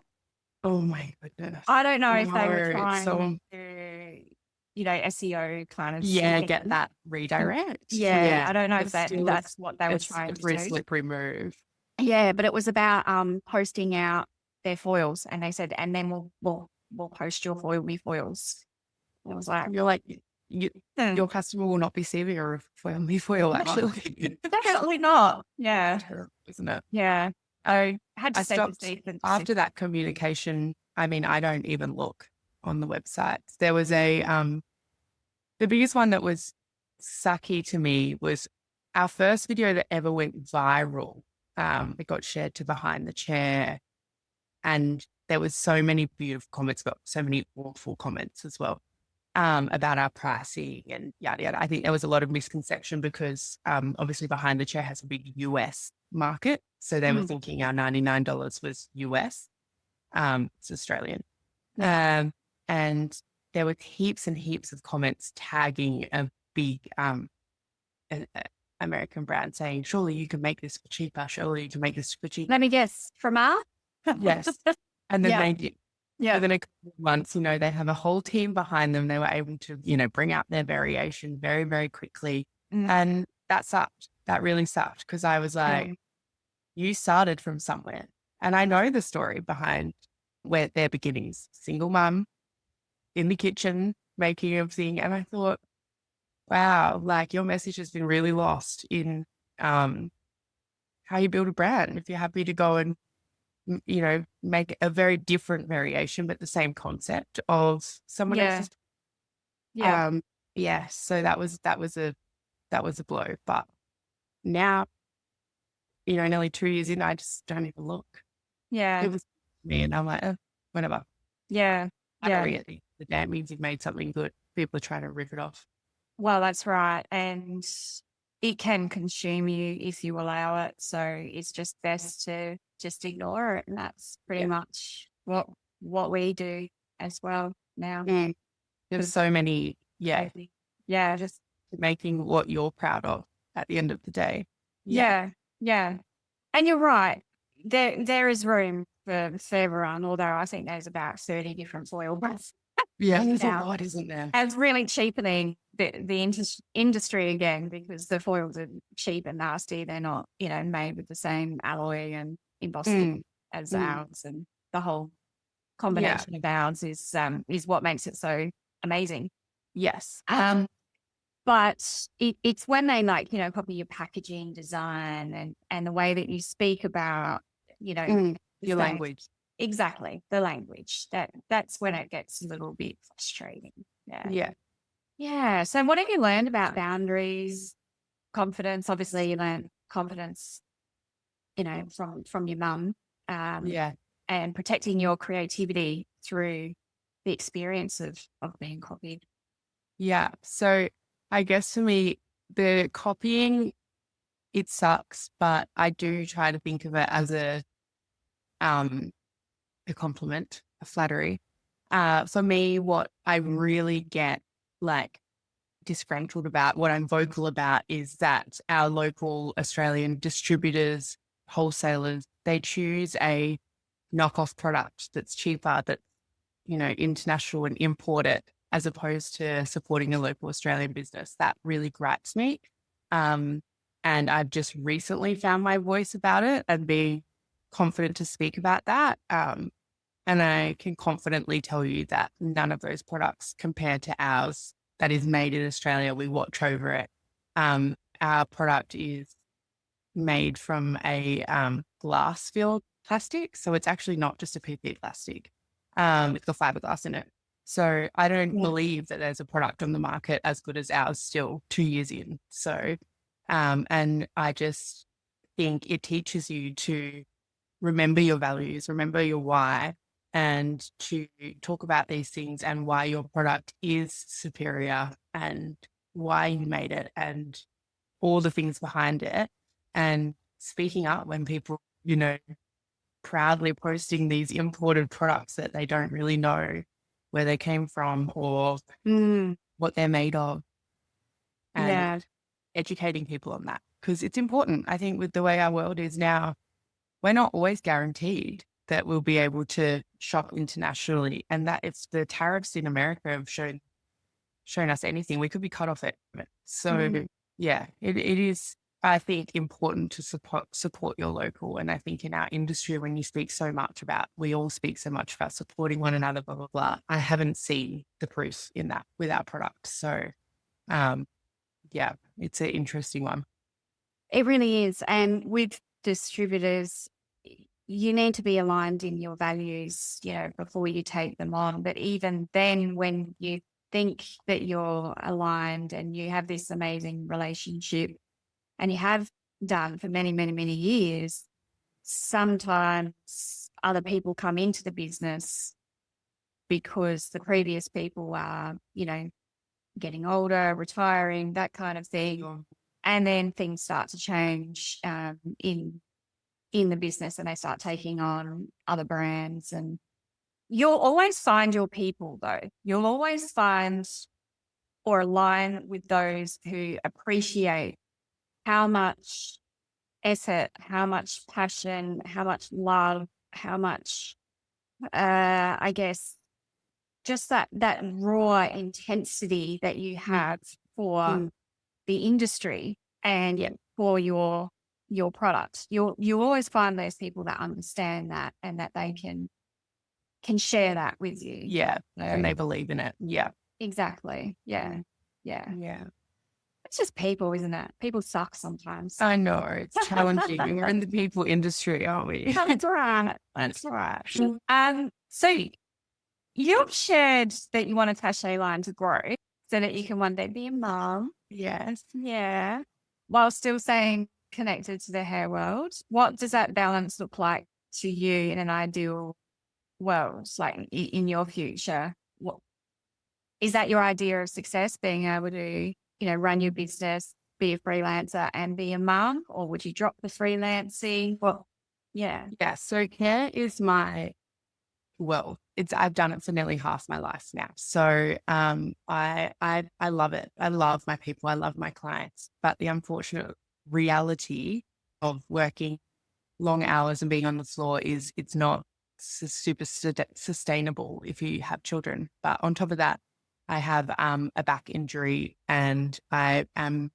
Speaker 1: Oh my goodness.
Speaker 2: I don't know if they were
Speaker 1: No,
Speaker 2: trying to, SEO kind of
Speaker 1: get that redirect.
Speaker 2: Yeah, I don't know if
Speaker 1: It's
Speaker 2: that's what they were
Speaker 1: it's
Speaker 2: trying
Speaker 1: a
Speaker 2: to
Speaker 1: very
Speaker 2: do.
Speaker 1: slippery move.
Speaker 2: Yeah, but it was about posting out their foils, and they said, and then we'll post your foil me foils. I was like,
Speaker 1: You're like, your customer will not be seeing a foil me foil, actually.
Speaker 2: definitely not. Yeah,
Speaker 1: Terrible, isn't it?
Speaker 2: yeah. I had to
Speaker 1: I
Speaker 2: say
Speaker 1: stopped after that communication. I mean, I don't even look on the websites. There was the biggest one that was sucky to me was our first video that ever went viral. It got shared to Behind the Chair, and there was so many beautiful comments, but so many awful comments as well. About our pricing and yada, yada. I think there was a lot of misconception because obviously Behind the Chair has a big US market. So they were thinking our $99 was US. It's Australian. And there were heaps and heaps of comments tagging a big American brand saying, surely you can make this for cheaper. Surely you can make this for cheaper.
Speaker 2: Let me guess, from our?
Speaker 1: Yes. And then they did.
Speaker 2: Yeah.
Speaker 1: Within a couple of months, they have a whole team behind them. They were able to, bring out their variation very, very quickly. And that sucked. That really sucked, because I was like, you started from somewhere. And I know the story behind where their beginnings. Single mum in the kitchen, making everything. And I thought, wow, like your message has been really lost in how you build a brand. If you're happy to go and make a very different variation, but the same concept of someone else's.
Speaker 2: Yeah.
Speaker 1: So that was a blow. But now, nearly 2 years in, I just don't even look.
Speaker 2: Yeah.
Speaker 1: It was me, and I'm like, whatever.
Speaker 2: Yeah.
Speaker 1: The damn means you've made something good. People are trying to rip it off.
Speaker 2: Well, that's right. And it can consume you if you allow it. So it's just best to just ignore it. And that's pretty much what we do as well now.
Speaker 1: There's so many Yeah.
Speaker 2: Yeah.
Speaker 1: Just making what you're proud of at the end of the day.
Speaker 2: Yeah. Yeah. And you're right. There is room for everyone, although I think there's about 30 different foil brands.
Speaker 1: Yeah. There's a
Speaker 2: Now,
Speaker 1: lot, isn't there?
Speaker 2: and it's really cheapening the industry again, because the foils are cheap and nasty. They're not, made with the same alloy and embossing as ours, and the whole combination of ours is what makes it so amazing.
Speaker 1: Yes.
Speaker 2: But it's when they copy your packaging design and the way that you speak about,
Speaker 1: Your language.
Speaker 2: Exactly. The language. That's when it gets a little bit frustrating. Yeah.
Speaker 1: Yeah.
Speaker 2: Yeah. So what have you learned about boundaries, confidence? Obviously you learned confidence, from your mum.
Speaker 1: Yeah.
Speaker 2: And protecting your creativity through the experience of being copied.
Speaker 1: Yeah. So I guess for me, the copying, it sucks, but I do try to think of it as a compliment, a flattery. For me, what I really get disgruntled about, what I'm vocal about, is that our local Australian distributors, wholesalers, they choose a knockoff product that's cheaper, that's, international, and import it, as opposed to supporting a local Australian business. That really gripes me. And I've just recently found my voice about it and be confident to speak about that. And I can confidently tell you that none of those products compare to ours that is made in Australia. We watch over it. Our product is made from a glass-filled plastic. So it's actually not just a PP plastic. It's got fiberglass in it. So I don't believe that there's a product on the market as good as ours still 2 years in. So, and I just think it teaches you to remember your values, remember your why, and to talk about these things and why your product is superior and why you made it and all the things behind it. And speaking up when people, proudly posting these imported products that they don't really know where they came from or what they're made of. And educating people on that, because it's important. I think with the way our world is now, we're not always guaranteed that we'll be able to shop internationally, and that if the tariffs in America have shown us anything, we could be cut off it. So yeah, it is, I think, important to support your local. And I think in our industry, when you speak so much about, we all speak so much about supporting one another, blah, blah, blah. I haven't seen the proof in that with our product. So yeah, it's an interesting one.
Speaker 2: It really is. And with distributors, you need to be aligned in your values, before you take them on. But even then, when you think that you're aligned and you have this amazing relationship, and you have done for many, many, many years, sometimes other people come into the business because the previous people are, getting older, retiring, that kind of thing. And then things start to change in the business, and they start taking on other brands. And you'll always find your people, though. You'll always find or align with those who appreciate how much effort, how much passion, how much love, how much, I guess, just that raw intensity that you have for the industry and for your product. You always find those people that understand that and that they can share that with you.
Speaker 1: Yeah. And they believe in it. Yeah.
Speaker 2: Exactly. Yeah. Yeah.
Speaker 1: Yeah.
Speaker 2: It's just people, isn't it? People suck sometimes.
Speaker 1: I know. It's challenging. We're in the people industry, aren't we?
Speaker 2: That's right. That's right. So you've shared that you want Attachè Line to grow so that you can one day be a mom.
Speaker 1: Yes.
Speaker 2: Yeah. While still staying connected to the hair world. What does that balance look like to you in an ideal world, like in your future? What is that your idea of success, being able to, run your business, be a freelancer and be a mom? Or would you drop the freelancing? Well, yeah.
Speaker 1: Yeah. So hair is my I've done it for nearly half my life now. So I love it. I love my people. I love my clients. But the unfortunate reality of working long hours and being on the floor is it's not super sustainable if you have children. But on top of that, I have a back injury and I am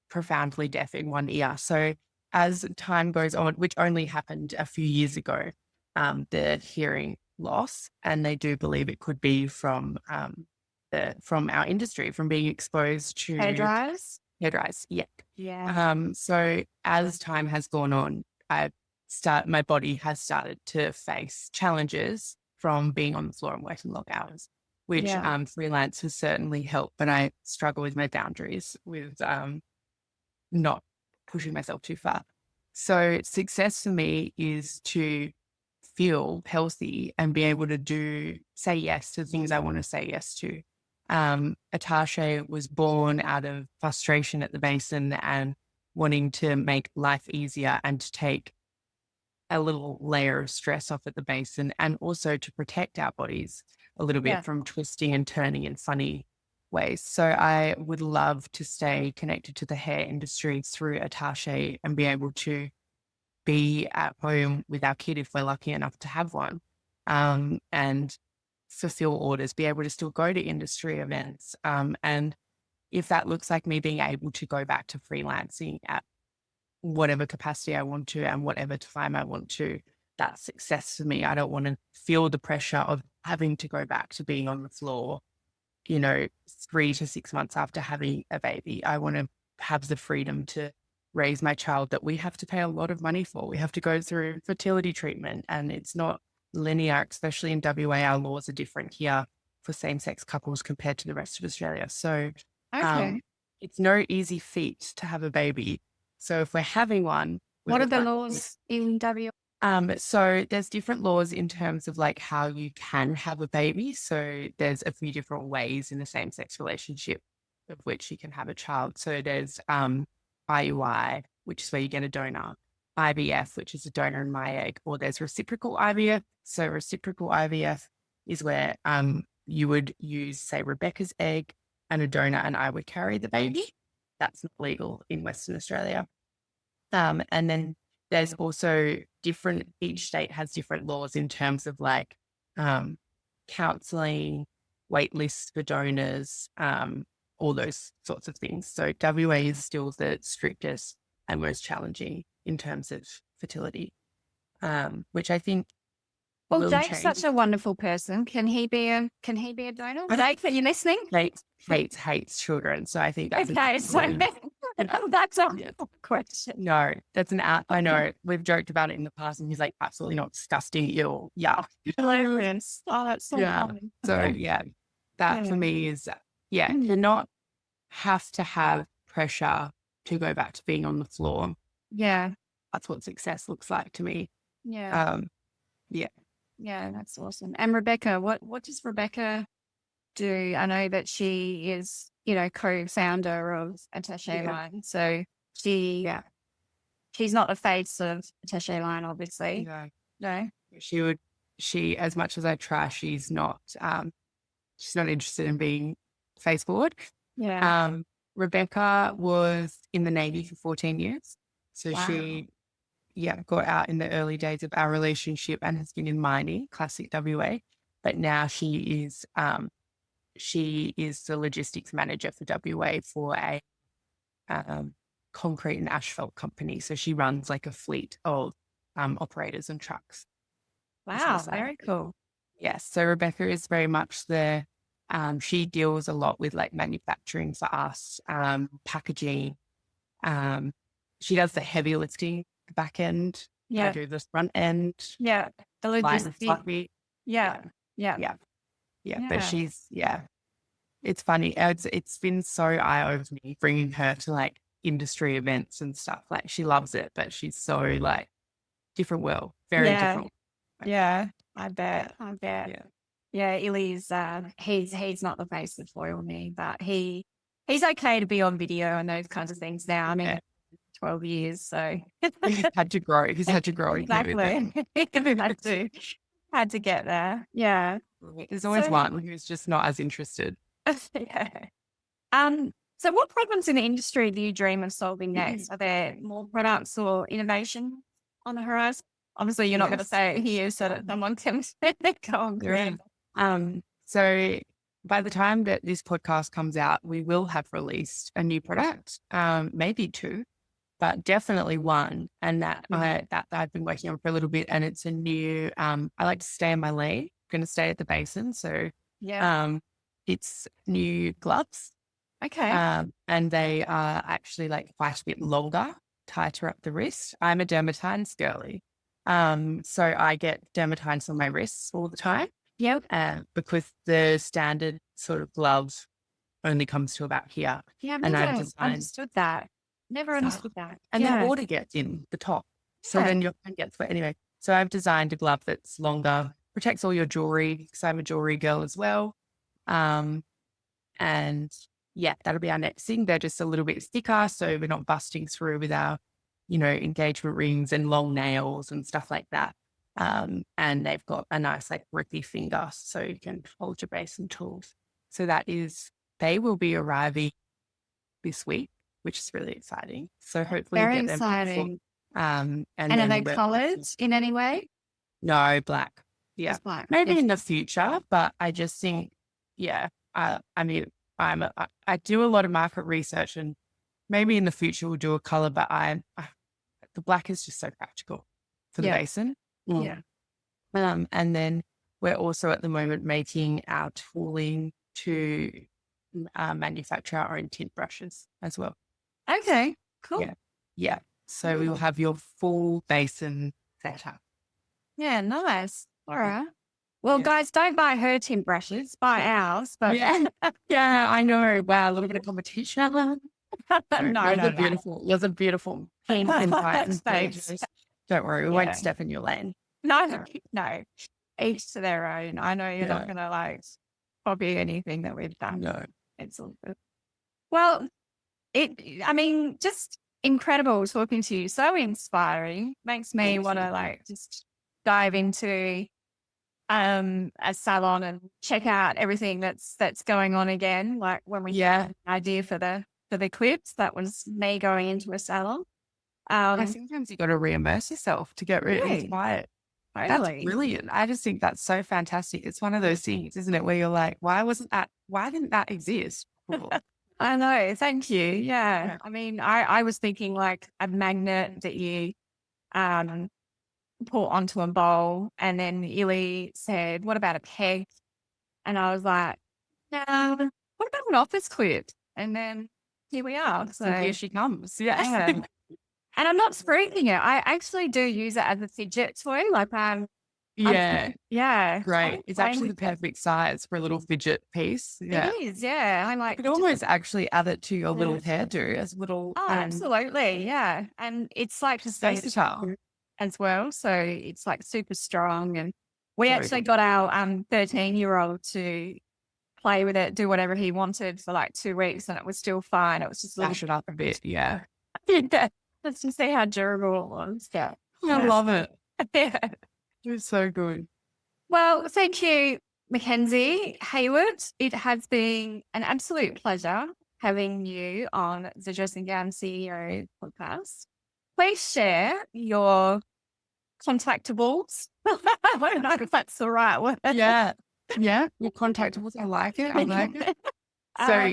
Speaker 1: profoundly deaf in one ear. So as time goes on, which only happened a few years ago, the hearing loss, and they do believe it could be from our industry, from being exposed to
Speaker 2: Hair dryers.
Speaker 1: hair dryers. Yeah.
Speaker 2: Yeah.
Speaker 1: So as time has gone on, my body has started to face challenges from being on the floor and working long hours, which freelance has certainly helped. But I struggle with my boundaries with not pushing myself too far. So success for me is to feel healthy and be able to say yes to the things I want to say yes to. Attachè was born out of frustration at the Basin and wanting to make life easier and to take a little layer of stress off at the Basin, and also to protect our bodies a little bit from twisting and turning in funny ways. So I would love to stay connected to the hair industry through Attachè and be able to be at home with our kid if we're lucky enough to have one, and fulfill orders, be able to still go to industry events. And if that looks like me being able to go back to freelancing at whatever capacity I want to and whatever time I want to, that's success for me. I don't want to feel the pressure of having to go back to being on the floor, 3 to 6 months after having a baby. I want to have the freedom to raise my child that we have to pay a lot of money for. We have to go through fertility treatment, and it's not linear, especially in WA. Our laws are different here for same-sex couples compared to the rest of Australia. So it's no easy feat to have a baby. So if we're having one,
Speaker 2: what are the laws in WA?
Speaker 1: So there's different laws in terms of like how you can have a baby. So there's a few different ways in the same-sex relationship of which you can have a child. So there's IUI, which is where you get a donor, IVF, which is a donor in my egg, or there's reciprocal IVF. So reciprocal IVF is where you would use, say, Rebecca's egg and a donor, and I would carry the baby. That's not legal in Western Australia. And then there's also each state has different laws in terms of like counselling, wait lists for donors, all those sorts of things. So WA is still the strictest and most challenging in terms of fertility, which I think will
Speaker 2: Jake's
Speaker 1: change.
Speaker 2: such a wonderful person. Can he be a donor? Jake, are you listening?
Speaker 1: Jake hates children, so I think that's
Speaker 2: that's a question.
Speaker 1: No, that's I know we've joked about it in the past, and he's like, absolutely not, disgusting, ill, yeah.
Speaker 2: Hilarious. Oh, that's so funny.
Speaker 1: So that for me is to not have to have pressure to go back to being on the floor.
Speaker 2: Yeah,
Speaker 1: that's what success looks like to me.
Speaker 2: Yeah, that's awesome. And Rebecca, what does Rebecca do? I know that she is, co-founder of Attachè Line. So she's not the face of Attachè Line, obviously. No.
Speaker 1: She, as much as I try, she's not interested in being face forward.
Speaker 2: Yeah.
Speaker 1: Rebecca was in the Navy for 14 years. So she got out in the early days of our relationship and has been in mining, classic WA. But now she is the logistics manager for WA for a concrete and asphalt company. So she runs like a fleet of operators and trucks.
Speaker 2: Wow, very cool.
Speaker 1: Yes. So Rebecca is very much she deals a lot with like manufacturing for us, packaging. She does the heavy lifting, the back end.
Speaker 2: Yeah.
Speaker 1: I do the front end.
Speaker 2: Yeah. The logistics.
Speaker 1: Yeah. But she's, it's funny. It's been so eye-opening bringing her to like industry events and stuff. Like she loves it, but she's so like different world, very different.
Speaker 2: Yeah, I bet. Yeah, Illy's he's not the face of Foil Me, but he's okay to be on video and those kinds of things now. I mean, 12 years, so
Speaker 1: he's had to grow.
Speaker 2: Exactly. Had to get there. Yeah.
Speaker 1: There's always
Speaker 2: So,
Speaker 1: one who's just not as interested.
Speaker 2: yeah. So what problems in the industry do you dream of solving next? Are there more products or innovation on the horizon? Obviously, you're not going to
Speaker 1: Yes.
Speaker 2: say it here so that someone can go on create.
Speaker 1: So by the time that this podcast comes out, we will have released a new product, maybe two, but definitely one. And that I've been working on for a little bit. And it's a new, I like to stay in my lane. I'm going to stay at the Basin. So it's new gloves.
Speaker 2: Okay.
Speaker 1: And they are actually like quite a bit longer, tighter up the wrist. I'm a dermatines girly. So I get dermatines on my wrists all the time.
Speaker 2: Yep.
Speaker 1: Because the standard sort of glove only comes to about here.
Speaker 2: Yeah, I've
Speaker 1: and
Speaker 2: never
Speaker 1: I've designed,
Speaker 2: understood that. Never understood that.
Speaker 1: and the water gets in the top. So then your hand gets wet. Anyway, so I've designed a glove that's longer, protects all your jewelry, because I'm a jewelry girl as well. And yeah, that'll be our next thing. They're just a little bit thicker, so we're not busting through with our, engagement rings and long nails and stuff like that. And they've got a nice like grippy finger, so you can hold your basin tools. So they will be arriving this week, which is really exciting. So hopefully
Speaker 2: very
Speaker 1: get them
Speaker 2: exciting.
Speaker 1: and
Speaker 2: are they coloured in any way?
Speaker 1: No, black. Yeah,
Speaker 2: just black.
Speaker 1: Maybe in the future, but I just think, I mean, I do a lot of market research, and maybe in the future we'll do a color, but the black is just so practical for the Basin.
Speaker 2: Yeah.
Speaker 1: And then we're also at the moment making our tooling to manufacture our own tint brushes as well.
Speaker 2: Okay, cool.
Speaker 1: Yeah. So we will have your full Basin setup.
Speaker 2: Yeah, nice. All right. Well, guys, don't buy her tint brushes, buy ours. But
Speaker 1: yeah, I know. Wow, a little bit of competition.
Speaker 2: no,
Speaker 1: beautiful. There's a beautiful paint and pages. Don't worry, we won't step in your lane.
Speaker 2: No. Each to their own. I know you're not going to like copy anything that we've done.
Speaker 1: No,
Speaker 2: it's all good. Well, just incredible talking to you. So inspiring. Makes me want to like just dive into a salon and check out everything that's going on again. Like when we had an idea for the clips, that was me going into a salon.
Speaker 1: Sometimes you got to reimmerse yourself to get really inspired. That's brilliant. I just think that's so fantastic. It's one of those things, isn't it, where you're like, why didn't that exist before?
Speaker 2: I know. Thank you. Yeah. I mean, I was thinking like a magnet that you put onto a bowl, and then Illy said, what about a peg? And I was like, what about an office clip? And then here we are. So
Speaker 1: here she comes.
Speaker 2: Yeah. And I'm not spruiking it. I actually do use it as a fidget toy. Like,
Speaker 1: yeah. Great. It's actually the perfect size for a little fidget piece. Yeah.
Speaker 2: It is. Yeah. I like.
Speaker 1: You could almost actually add it to your little hairdo as little.
Speaker 2: Oh, absolutely. Yeah. And it's like
Speaker 1: versatile
Speaker 2: as well. So it's like super strong. And we actually got our 13-year-old to play with it, do whatever he wanted for like 2 weeks, and it was still fine. It was just
Speaker 1: lash it up a bit. Yeah.
Speaker 2: Let's just see how durable it was. Yeah.
Speaker 1: I love it.
Speaker 2: Yeah.
Speaker 1: It was so good.
Speaker 2: Well, thank you, Mackenzie Hayward. It has been an absolute pleasure having you on the Dressing Gown CEO podcast. Please share your contactables. I don't know if that's the right word.
Speaker 1: Yeah. Your contactables. I like it. So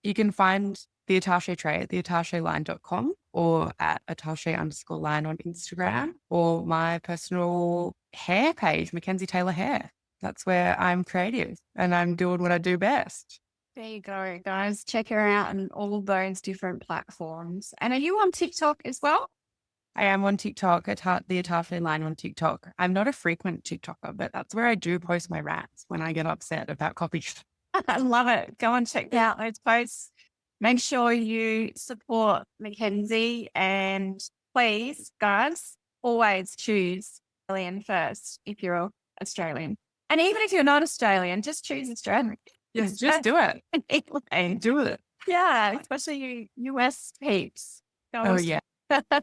Speaker 1: you can find the Attachè tray at theattachèline.com or at Attachè_line on Instagram, or my personal hair page, Mackenzie Taylor Hair. That's where I'm creative and I'm doing what I do best.
Speaker 2: There you go, guys. Check her out on all those different platforms. And are you on TikTok as well?
Speaker 1: I am on TikTok, the Attachè Line on TikTok. I'm not a frequent TikToker, but that's where I do post my rants when I get upset about copy.
Speaker 2: I love it. Go and check out those posts. Make sure you support Mackenzie, and please, guys, always choose Australian first if you're Australian. And even if you're not Australian, just choose Australian.
Speaker 1: Yes, just do it. And do it.
Speaker 2: Yeah, especially you US peeps.
Speaker 1: Yeah.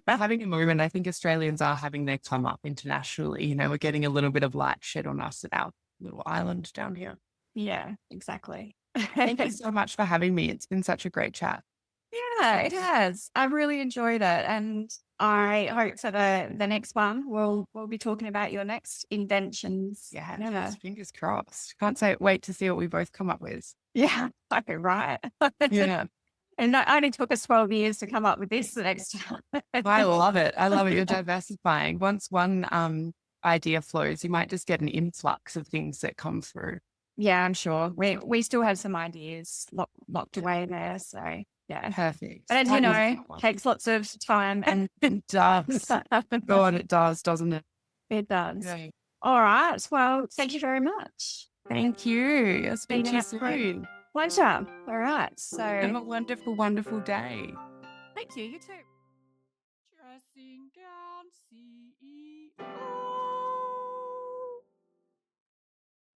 Speaker 1: Having a moment, I think Australians are having their come up internationally. We're getting a little bit of light shed on us about little island down here.
Speaker 2: Yeah, exactly.
Speaker 1: Thank you so much for having me. It's been such a great chat.
Speaker 2: Yeah, it has. I really enjoyed it, and I hope for the next one we'll be talking about your next inventions.
Speaker 1: Yeah, fingers crossed. Can't wait to see what we both come up with.
Speaker 2: Yeah, okay, right.
Speaker 1: Yeah.
Speaker 2: And it only took us 12 years to come up with this the next time.
Speaker 1: I love it. I love it. You're diversifying. Once one idea flows, you might just get an influx of things that come through.
Speaker 2: Yeah, I'm sure. We still have some ideas locked away there. So yeah.
Speaker 1: Perfect.
Speaker 2: But as you know, takes lots of time and
Speaker 1: it does. God, it does, doesn't it?
Speaker 2: It does.
Speaker 1: Yeah.
Speaker 2: All right. Well, thank you very much.
Speaker 1: Thank you. I'll speak to you soon.
Speaker 2: Pleasure. All right. So
Speaker 1: have a wonderful, wonderful day.
Speaker 2: Thank you. You too.
Speaker 3: Dressing gown CEO.